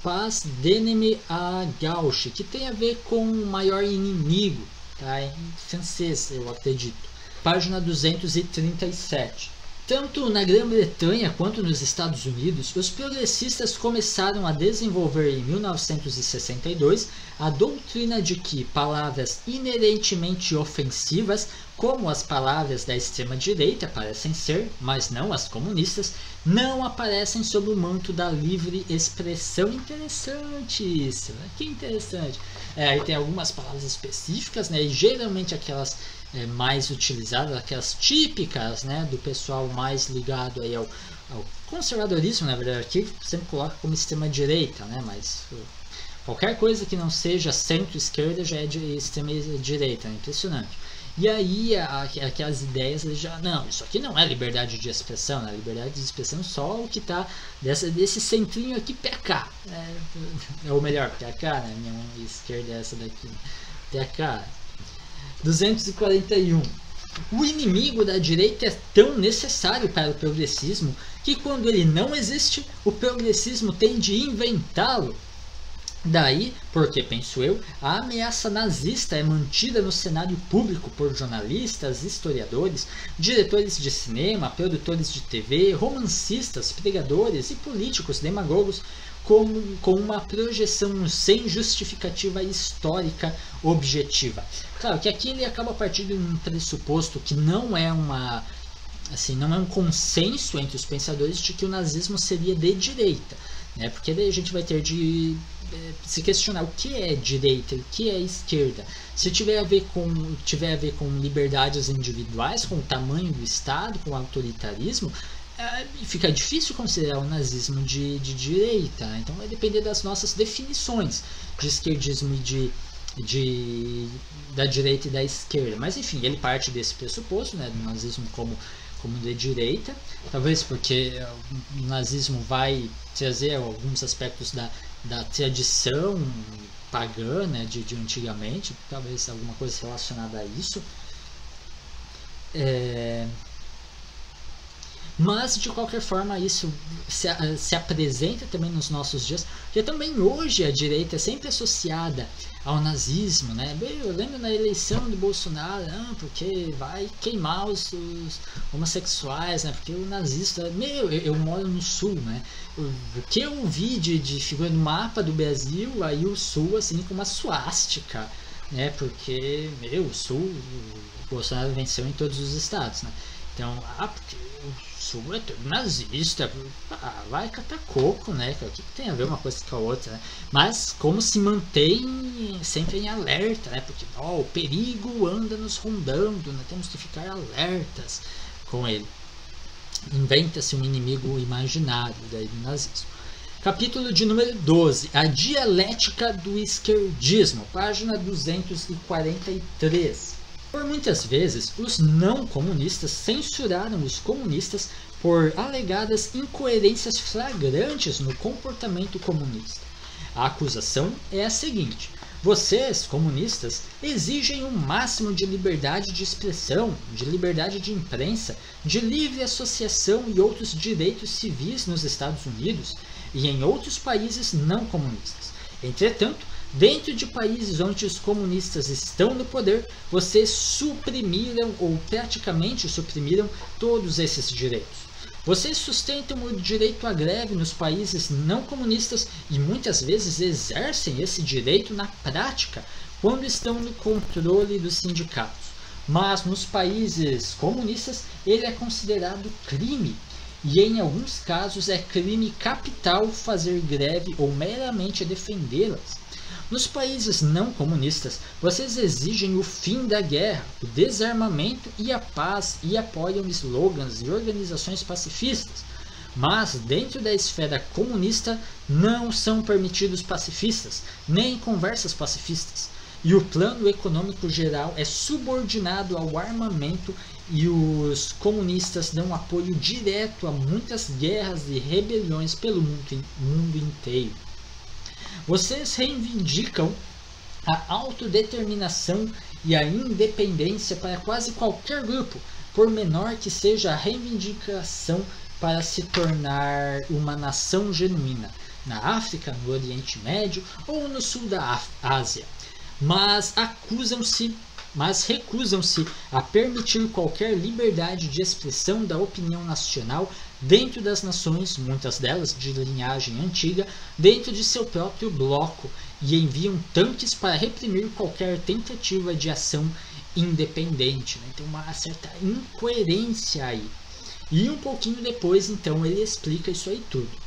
Paz d'ennemi à gauche, que tem a ver com o maior inimigo, tá? Em francês, eu acredito. Página 237. Tanto na Grã-Bretanha quanto nos Estados Unidos, os progressistas começaram a desenvolver em 1962 a doutrina de que palavras inerentemente ofensivas, como as palavras da extrema-direita parecem ser, mas não as comunistas, não aparecem sob o manto da livre expressão. Interessante isso, né? Que interessante. Aí tem algumas palavras específicas, né? E geralmente aquelas mais utilizadas, aquelas típicas, né, do pessoal mais ligado aí ao conservadorismo, na verdade, aqui sempre coloca como extrema-direita, né? Mas qualquer coisa que não seja centro-esquerda já é de extrema-direita, né? Impressionante. E aí aquelas ideias já, não, isso aqui não é liberdade de expressão, né? Liberdade de expressão é só o que está desse centrinho aqui PK, ou melhor, PK, né? Minha mão esquerda é essa daqui, PK. 241. O inimigo da direita é tão necessário para o progressismo que quando ele não existe, o progressismo tem de inventá-lo. Daí, porque, penso eu, a ameaça nazista é mantida no cenário público por jornalistas, historiadores, diretores de cinema, produtores de TV, romancistas, pregadores e políticos demagogos com uma projeção sem justificativa histórica objetiva. Claro que aqui ele acaba partindo de um pressuposto que não é não é um consenso entre os pensadores de que o nazismo seria de direita, né? Porque daí a gente vai ter de se questionar o que é direita, o que é esquerda. Se tiver a ver com liberdades individuais, com o tamanho do Estado, com o autoritarismo, fica difícil considerar o nazismo de direita, né? Então vai depender das nossas definições de esquerdismo e da direita e da esquerda. Mas enfim, ele parte desse pressuposto, né, do nazismo como de direita, talvez porque o nazismo vai trazer alguns aspectos da tradição pagã, né, de antigamente, talvez alguma coisa relacionada a isso. Mas de qualquer forma isso se apresenta também nos nossos dias, porque também hoje a direita é sempre associada ao nazismo, né? Eu lembro na eleição de Bolsonaro, porque vai queimar os homossexuais, né? Porque o nazista, eu moro no sul, né? O que eu vi de figura no mapa do Brasil, aí o sul assim com uma suástica, né? Porque o sul, o Bolsonaro venceu em todos os estados, né? Então, porque o sul é todo nazista, vai catar coco, né? O que tem a ver uma coisa com a outra, né? Mas como se mantém sempre em alerta, né? Porque o perigo anda nos rondando, né? Temos que ficar alertas com ele. inventa-se um inimigo imaginário daí do nazismo. Capítulo de número 12, a dialética do esquerdismo, página 243. Por muitas vezes, os não comunistas censuraram os comunistas por alegadas incoerências flagrantes no comportamento comunista. A acusação é a seguinte: vocês, comunistas, exigem o máximo de liberdade de expressão, de liberdade de imprensa, de livre associação e outros direitos civis nos Estados Unidos e em outros países não comunistas. Entretanto, dentro de países onde os comunistas estão no poder, vocês suprimiram ou praticamente suprimiram todos esses direitos. Vocês sustentam o direito à greve nos países não comunistas e muitas vezes exercem esse direito na prática quando estão no controle dos sindicatos. Mas nos países comunistas ele é considerado crime e em alguns casos é crime capital fazer greve ou meramente defendê-las. Nos países não comunistas, vocês exigem o fim da guerra, o desarmamento e a paz e apoiam slogans e organizações pacifistas. Mas dentro da esfera comunista não são permitidos pacifistas, nem conversas pacifistas. E o plano econômico geral é subordinado ao armamento e os comunistas dão apoio direto a muitas guerras e rebeliões pelo mundo inteiro. Vocês reivindicam a autodeterminação e a independência para quase qualquer grupo, por menor que seja a reivindicação para se tornar uma nação genuína, na África, no Oriente Médio ou no sul da Ásia. Mas recusam-se a permitir qualquer liberdade de expressão da opinião nacional dentro das nações, muitas delas de linhagem antiga, dentro de seu próprio bloco, e enviam tanques para reprimir qualquer tentativa de ação independente. Tem uma certa incoerência aí. E um pouquinho depois, então, ele explica isso aí tudo.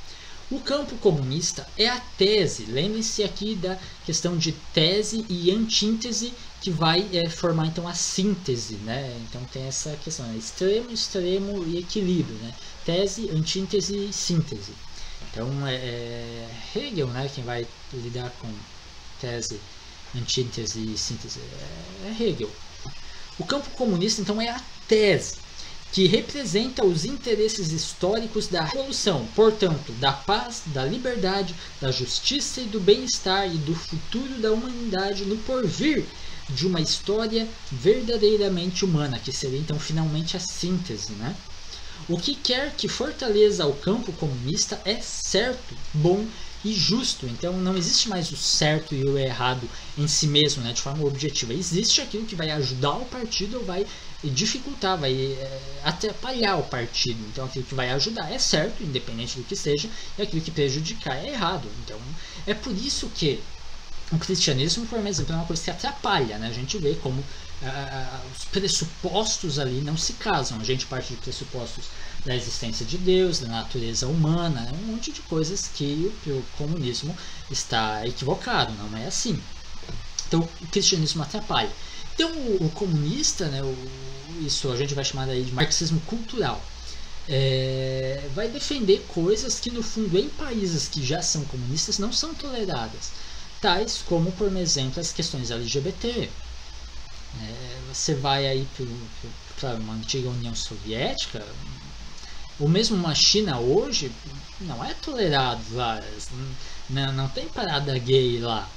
O campo comunista é a tese, lembre-se aqui da questão de tese e antítese, que vai formar então a síntese, né? Então tem essa questão, extremo, extremo e equilíbrio, né? Tese, antítese e síntese. Então é Hegel, né, quem vai lidar com tese, antítese e síntese, é Hegel. O campo comunista então é a tese, que representa os interesses históricos da revolução, portanto, da paz, da liberdade, da justiça e do bem-estar e do futuro da humanidade no porvir de uma história verdadeiramente humana, que seria então finalmente a síntese, né? O que quer que fortaleça o campo comunista é certo, bom e justo. Então não existe mais o certo e o errado em si mesmo, né, de forma objetiva. Existe aquilo que vai ajudar o partido ou vai dificultar, vai atrapalhar o partido. Então aquilo que vai ajudar é certo, independente do que seja, e aquilo que prejudicar é errado. Então é por isso que o cristianismo, por exemplo, é uma coisa que atrapalha, né? A gente vê como os pressupostos ali não se casam. A gente parte de pressupostos da existência de Deus, da natureza humana, um monte de coisas que o comunismo está equivocado, não é assim. Então o cristianismo atrapalha. Então o comunista, né, isso a gente vai chamar aí de marxismo cultural, vai defender coisas que no fundo em países que já são comunistas não são toleradas, tais como, por exemplo, as questões LGBT. Você vai aí para uma antiga União Soviética, ou mesmo uma China hoje, não é tolerado lá, não tem parada gay lá,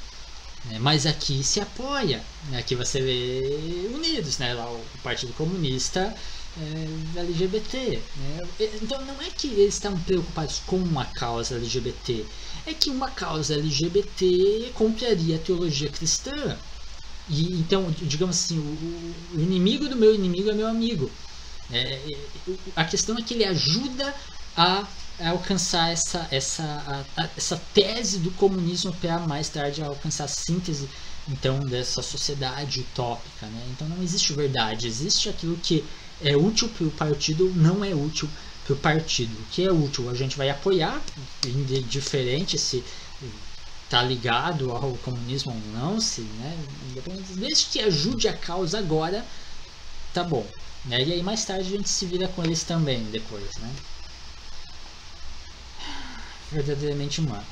mas aqui se apoia, aqui você vê unidos, né, lá o Partido Comunista LGBT, né? Então não é que eles estão preocupados com uma causa LGBT, é que uma causa LGBT contraria a teologia cristã. E então, digamos assim, o inimigo do meu inimigo é meu amigo. A questão é que ele ajuda a alcançar essa tese do comunismo para mais tarde alcançar a síntese então dessa sociedade utópica, né? Então não existe verdade, existe aquilo que é útil para o partido, não é útil para o partido. O que é útil a gente vai apoiar, indiferente se está ligado ao comunismo ou não, desde que ajude a causa agora, tá bom, né? E aí mais tarde a gente se vira com eles também depois, né? Verdadeiramente humano.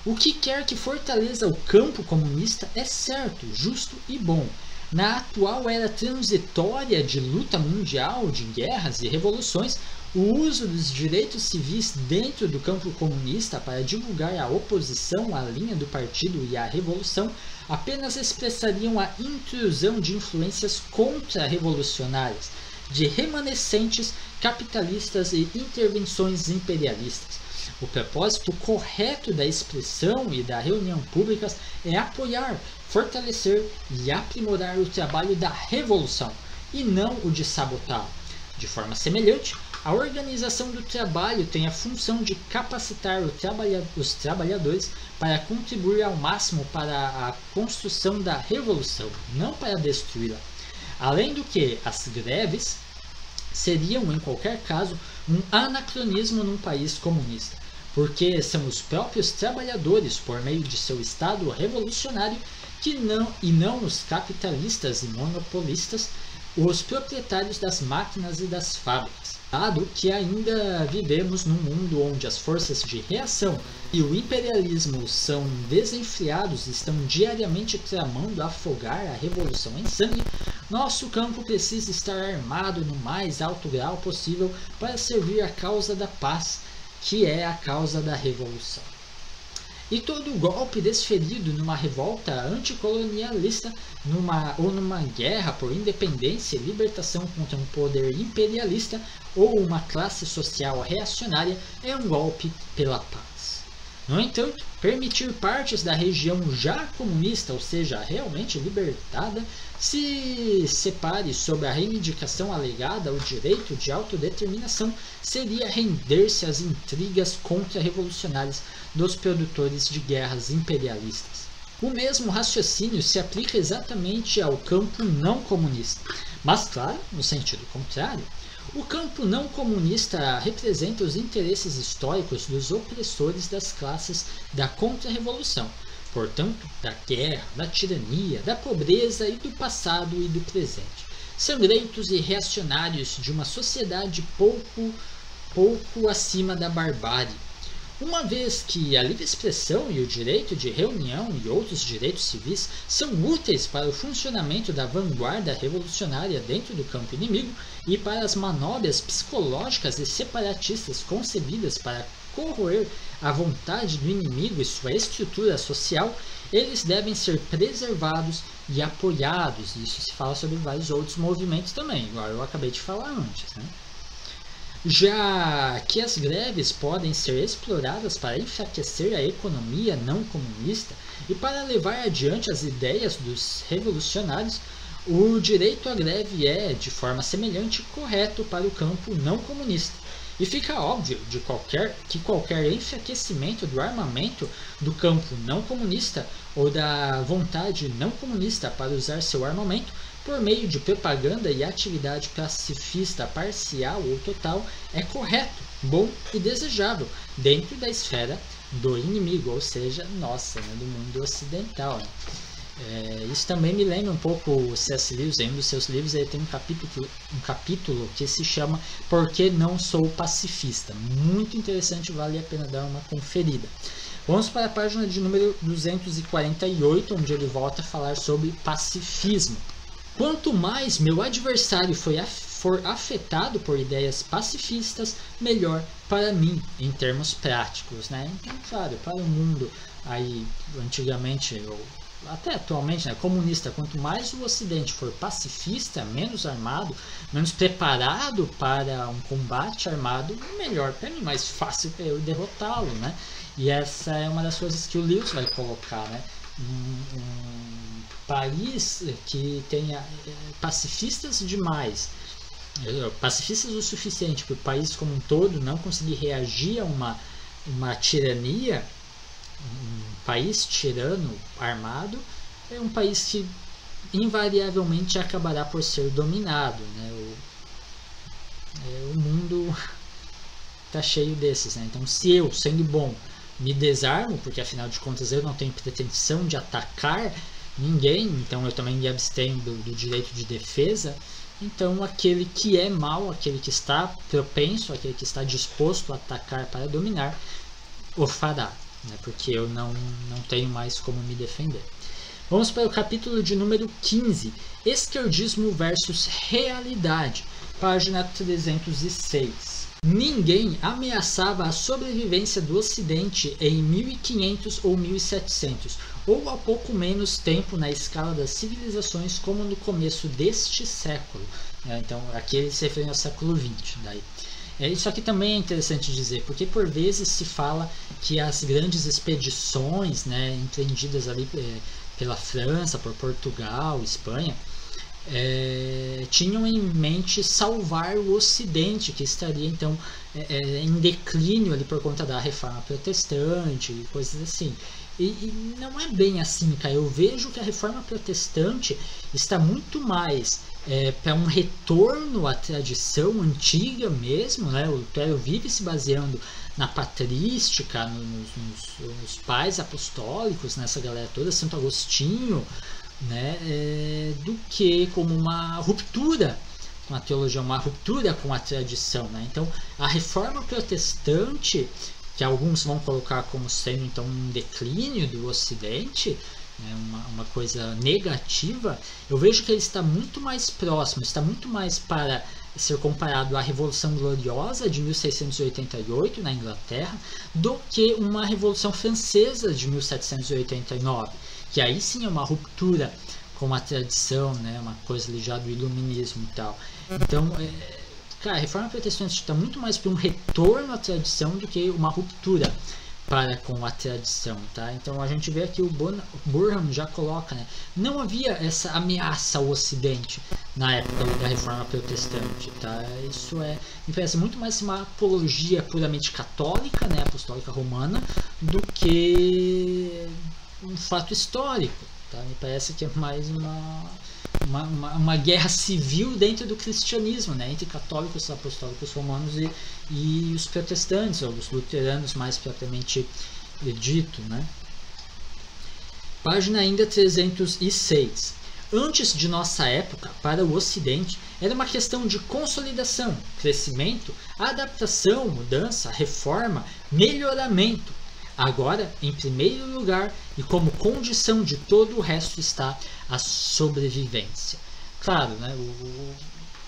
O que quer que fortaleça o campo comunista é certo, justo e bom. Na atual era transitória de luta mundial, de guerras e revoluções, o uso dos direitos civis dentro do campo comunista para divulgar a oposição à linha do partido e à revolução apenas expressariam a intrusão de influências contra-revolucionárias, de remanescentes capitalistas e intervenções imperialistas. O propósito correto da expressão e da reunião públicas é apoiar, fortalecer e aprimorar o trabalho da revolução, e não o de sabotá-lo. De forma semelhante, a organização do trabalho tem a função de capacitar os trabalhadores para contribuir ao máximo para a construção da revolução, não para destruí-la. Além do que, as greves seriam, em qualquer caso, um anacronismo num país comunista, porque são os próprios trabalhadores, por meio de seu Estado revolucionário, e não os capitalistas e monopolistas, os proprietários das máquinas e das fábricas. Dado que ainda vivemos num mundo onde as forças de reação e o imperialismo são desenfreados e estão diariamente tramando afogar a revolução em sangue, nosso campo precisa estar armado no mais alto grau possível para servir a causa da paz, que é a causa da revolução. E todo golpe desferido numa revolta anticolonialista ou numa guerra por independência e libertação contra um poder imperialista ou uma classe social reacionária é um golpe pela paz. No entanto, permitir partes da região já comunista, ou seja, realmente libertada, se separe sob a reivindicação alegada ao direito de autodeterminação seria render-se às intrigas contra-revolucionárias dos produtores de guerras imperialistas. O mesmo raciocínio se aplica exatamente ao campo não comunista, mas, claro, no sentido contrário. O campo não comunista representa os interesses históricos dos opressores das classes da contra-revolução, portanto, da guerra, da tirania, da pobreza e do passado e do presente, sangrentos e reacionários de uma sociedade pouco acima da barbárie. Uma vez que a livre expressão e o direito de reunião e outros direitos civis são úteis para o funcionamento da vanguarda revolucionária dentro do campo inimigo e para as manobras psicológicas e separatistas concebidas para corroer a vontade do inimigo e sua estrutura social, eles devem ser preservados e apoiados. Isso se fala sobre vários outros movimentos também, igual eu acabei de falar antes, né? Já que as greves podem ser exploradas para enfraquecer a economia não comunista e para levar adiante as ideias dos revolucionários, o direito à greve é, de forma semelhante, correto para o campo não comunista. E fica óbvio que qualquer enfraquecimento do armamento do campo não comunista ou da vontade não comunista para usar seu armamento por meio de propaganda e atividade pacifista parcial ou total é correto, bom e desejável dentro da esfera do inimigo, ou seja, nossa, né, do mundo ocidental. Né? Isso também me lembra um pouco o C.S. Lewis. Em um dos seus livros ele tem um capítulo que se chama Por que Não Sou Pacifista? Muito interessante, vale a pena dar uma conferida. Vamos para a página de número 248, onde ele volta a falar sobre pacifismo. Quanto mais meu adversário for afetado por ideias pacifistas, melhor para mim, em termos práticos. Né? Então, claro, para o mundo aí, antigamente, ou até atualmente, né, comunista, quanto mais o Ocidente for pacifista, menos armado, menos preparado para um combate armado, melhor para mim, mais fácil para eu derrotá-lo. Né? E essa é uma das coisas que o Lewis vai colocar, né? Um país que tenha pacifistas demais, pacifistas o suficiente para o país como um todo não conseguir reagir a uma tirania, um país tirano armado, é um país que invariavelmente acabará por ser dominado. Né? O mundo está cheio desses. Né? Então, se eu, sendo bom, me desarmo, porque afinal de contas eu não tenho pretensão de atacar ninguém, então eu também me abstenho do direito de defesa, então aquele que é mau, aquele que está propenso, aquele que está disposto a atacar para dominar, o fará, né? Porque eu não tenho mais como me defender. Vamos para o capítulo de número 15, Esquerdismo versus Realidade, página 306. Ninguém ameaçava a sobrevivência do Ocidente em 1500 ou 1700, ou há pouco menos tempo na escala das civilizações como no começo deste século. Então, aqui ele se refere ao século XX. Daí. Isso aqui também é interessante dizer, porque por vezes se fala que as grandes expedições, né, empreendidas ali pela França, por Portugal, Espanha, tinham em mente salvar o Ocidente, que estaria então em declínio ali por conta da reforma protestante e coisas assim. E não é bem assim, cara. Eu vejo que a reforma protestante está muito mais para um retorno à tradição antiga mesmo, né? O Lutero vive se baseando na patrística, nos pais apostólicos, nessa galera toda, Santo Agostinho, né? Do que como uma ruptura com a teologia, uma ruptura com a tradição, né? Então, a reforma protestante, que alguns vão colocar como sendo então um declínio do Ocidente, né, uma coisa negativa, eu vejo que ele está muito mais próximo, está muito mais para ser comparado à Revolução Gloriosa de 1688 na Inglaterra do que uma Revolução Francesa de 1789, que aí sim é uma ruptura com a tradição, né, uma coisa ali já do iluminismo e tal. Então, cara, a reforma protestante está muito mais para um retorno à tradição do que uma ruptura para com a tradição, tá? Então a gente vê aqui o Burham já coloca, né? Não havia essa ameaça ao Ocidente na época da reforma protestante, tá? Isso me parece muito mais uma apologia puramente católica, né, apostólica romana, do que um fato histórico, tá? Me parece que é mais uma guerra civil dentro do cristianismo, né, entre católicos, apostólicos romanos e os protestantes, ou os luteranos mais propriamente dito, né. Página ainda 306. Antes de nossa época, para o Ocidente, era uma questão de consolidação, crescimento, adaptação, mudança, reforma, melhoramento. Agora, em primeiro lugar, e como condição de todo o resto, está a sobrevivência. Claro, né,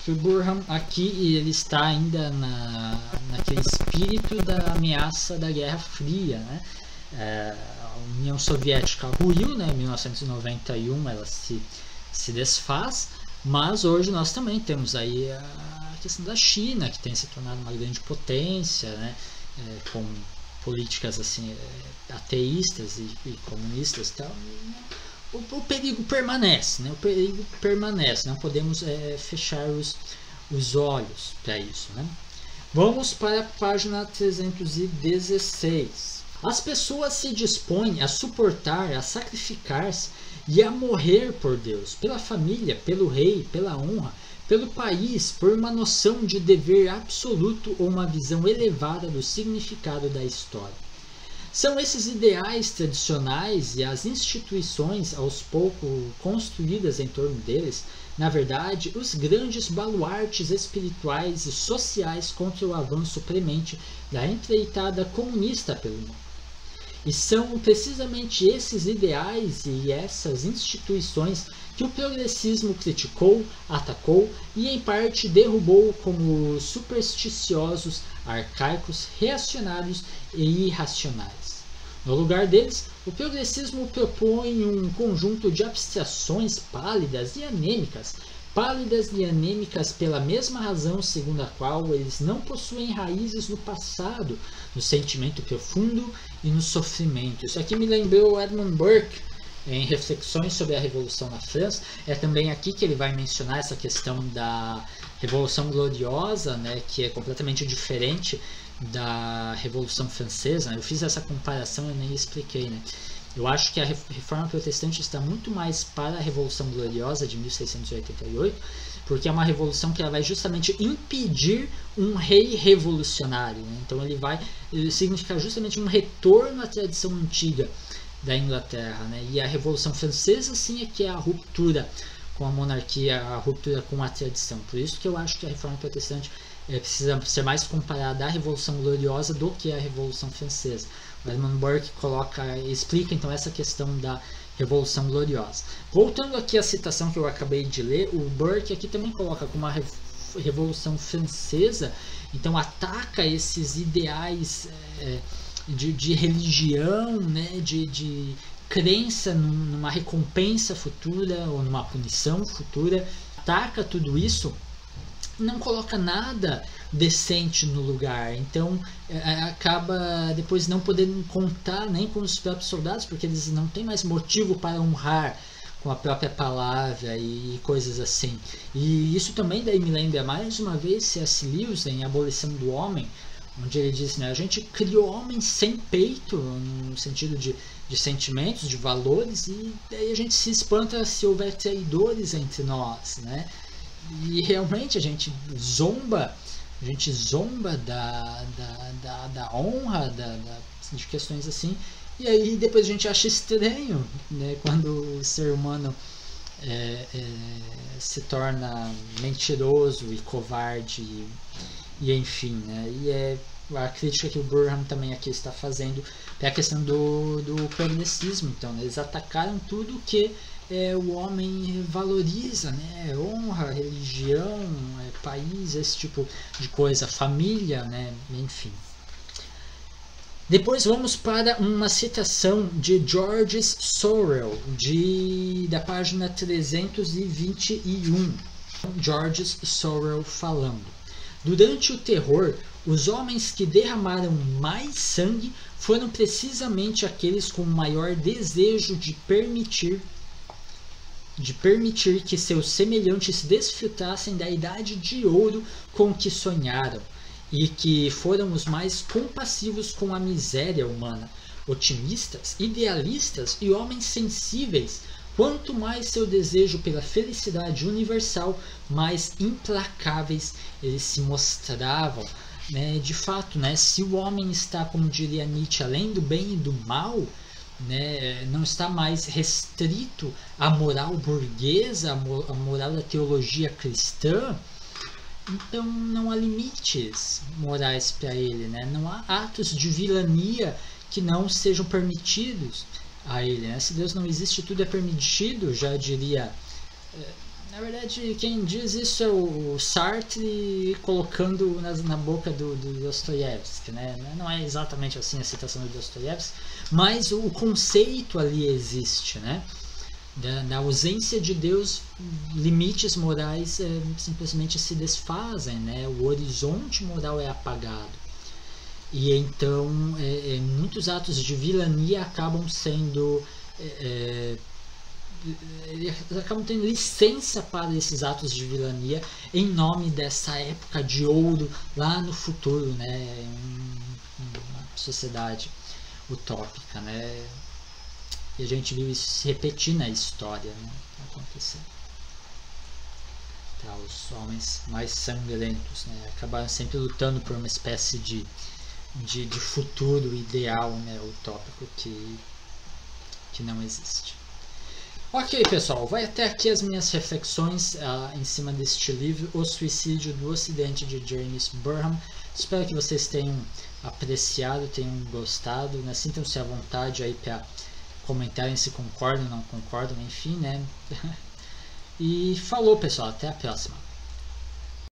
o Burham aqui ele está ainda naquele espírito da ameaça da Guerra Fria, né? A União Soviética ruiu, né, em 1991 ela se desfaz, mas hoje nós também temos aí a questão da China, que tem se tornado uma grande potência, né, com políticas assim ateístas e comunistas e tal. O perigo permanece, né? O perigo permanece. Não podemos fechar os olhos para isso, né? Vamos para a página 316. As pessoas se dispõem a suportar, a sacrificar-se e a morrer por Deus, pela família, pelo rei, pela honra, pelo país, por uma noção de dever absoluto ou uma visão elevada do significado da história. São esses ideais tradicionais e as instituições aos poucos construídas em torno deles, na verdade, os grandes baluartes espirituais e sociais contra o avanço premente da empreitada comunista pelo mundo. E são precisamente esses ideais e essas instituições que o progressismo criticou, atacou e em parte derrubou como supersticiosos, arcaicos, reacionários e irracionais. No lugar deles, o progressismo propõe um conjunto de abstrações pálidas e anêmicas pela mesma razão segundo a qual eles não possuem raízes no passado, no sentimento profundo e no sofrimento. Isso aqui me lembrou Edmund Burke, em Reflexões sobre a Revolução na França. É também aqui que ele vai mencionar essa questão da Revolução Gloriosa, né, que é completamente diferente da Revolução Francesa. Eu fiz essa comparação e nem expliquei, né? Eu acho que a Reforma Protestante está muito mais para a Revolução Gloriosa de 1688, porque é uma revolução que ela vai justamente impedir um rei revolucionário, né? Então ele vai significar justamente um retorno à tradição antiga da Inglaterra, né? E a Revolução Francesa sim é que é a ruptura com a monarquia, a ruptura com a tradição. Por isso que eu acho que a Reforma Protestante precisa ser mais comparada à Revolução Gloriosa do que à Revolução Francesa. O Edmund Burke explica então essa questão da Revolução Gloriosa. Voltando aqui à citação que eu acabei de ler, o Burke aqui também coloca como a Revolução Francesa, então ataca esses ideais de religião, né, de crença numa recompensa futura ou numa punição futura, ataca tudo isso, não coloca nada decente no lugar, então acaba depois não podendo contar nem com os próprios soldados, porque eles não têm mais motivo para honrar com a própria palavra e coisas assim. E isso também daí me lembra mais uma vez C.S. Lewis em Abolição do Homem, onde ele diz, né, a gente criou homens sem peito, no sentido de sentimentos, de valores, e daí a gente se espanta se houver traidores entre nós, né? E realmente a gente zomba da honra, de questões assim, e aí depois a gente acha estranho, né, quando o ser humano se torna mentiroso e covarde e enfim, né? E é a crítica que o Burham também aqui está fazendo é a questão do progressismo. Então, né, eles atacaram tudo que o homem valoriza, né? Honra, religião, país, esse tipo de coisa, família, né? Enfim. Depois vamos para uma citação de George Sorel, da página 321. George Sorel falando: durante o terror, os homens que derramaram mais sangue foram precisamente aqueles com maior desejo de permitir que seus semelhantes desfrutassem da idade de ouro com que sonharam, e que foram os mais compassivos com a miséria humana, otimistas, idealistas e homens sensíveis. Quanto mais seu desejo pela felicidade universal, mais implacáveis eles se mostravam. Né? De fato, né, se o homem está, como diria Nietzsche, além do bem e do mal, né, não está mais restrito à moral burguesa, à moral da teologia cristã, então não há limites morais para ele, né? Não há atos de vilania que não sejam permitidos a ele, né? Se Deus não existe, tudo é permitido, já diria. Na verdade, quem diz isso é o Sartre colocando na boca do Dostoiévski, né? Não é exatamente assim a citação do Dostoiévski, mas o conceito ali existe, né? Na ausência de Deus, limites morais simplesmente se desfazem, né? O horizonte moral é apagado. E então muitos atos de vilania acabam sendo acabam tendo licença para esses atos de vilania em nome dessa época de ouro lá no futuro, né? Uma sociedade utópica, né? E a gente viu isso se repetir na história, né? Acontecer. Tá, os homens mais sangrentos, né, acabaram sempre lutando por uma espécie de futuro ideal, né, utópico que não existe. Ok, pessoal, vai até aqui as minhas reflexões em cima deste livro, O Suicídio do Ocidente, de James Burham. Espero que vocês tenham apreciado, tenham gostado, né? Sintam-se à vontade aí para comentarem se concordam ou não concordam, enfim, né? E falou, pessoal, até a próxima.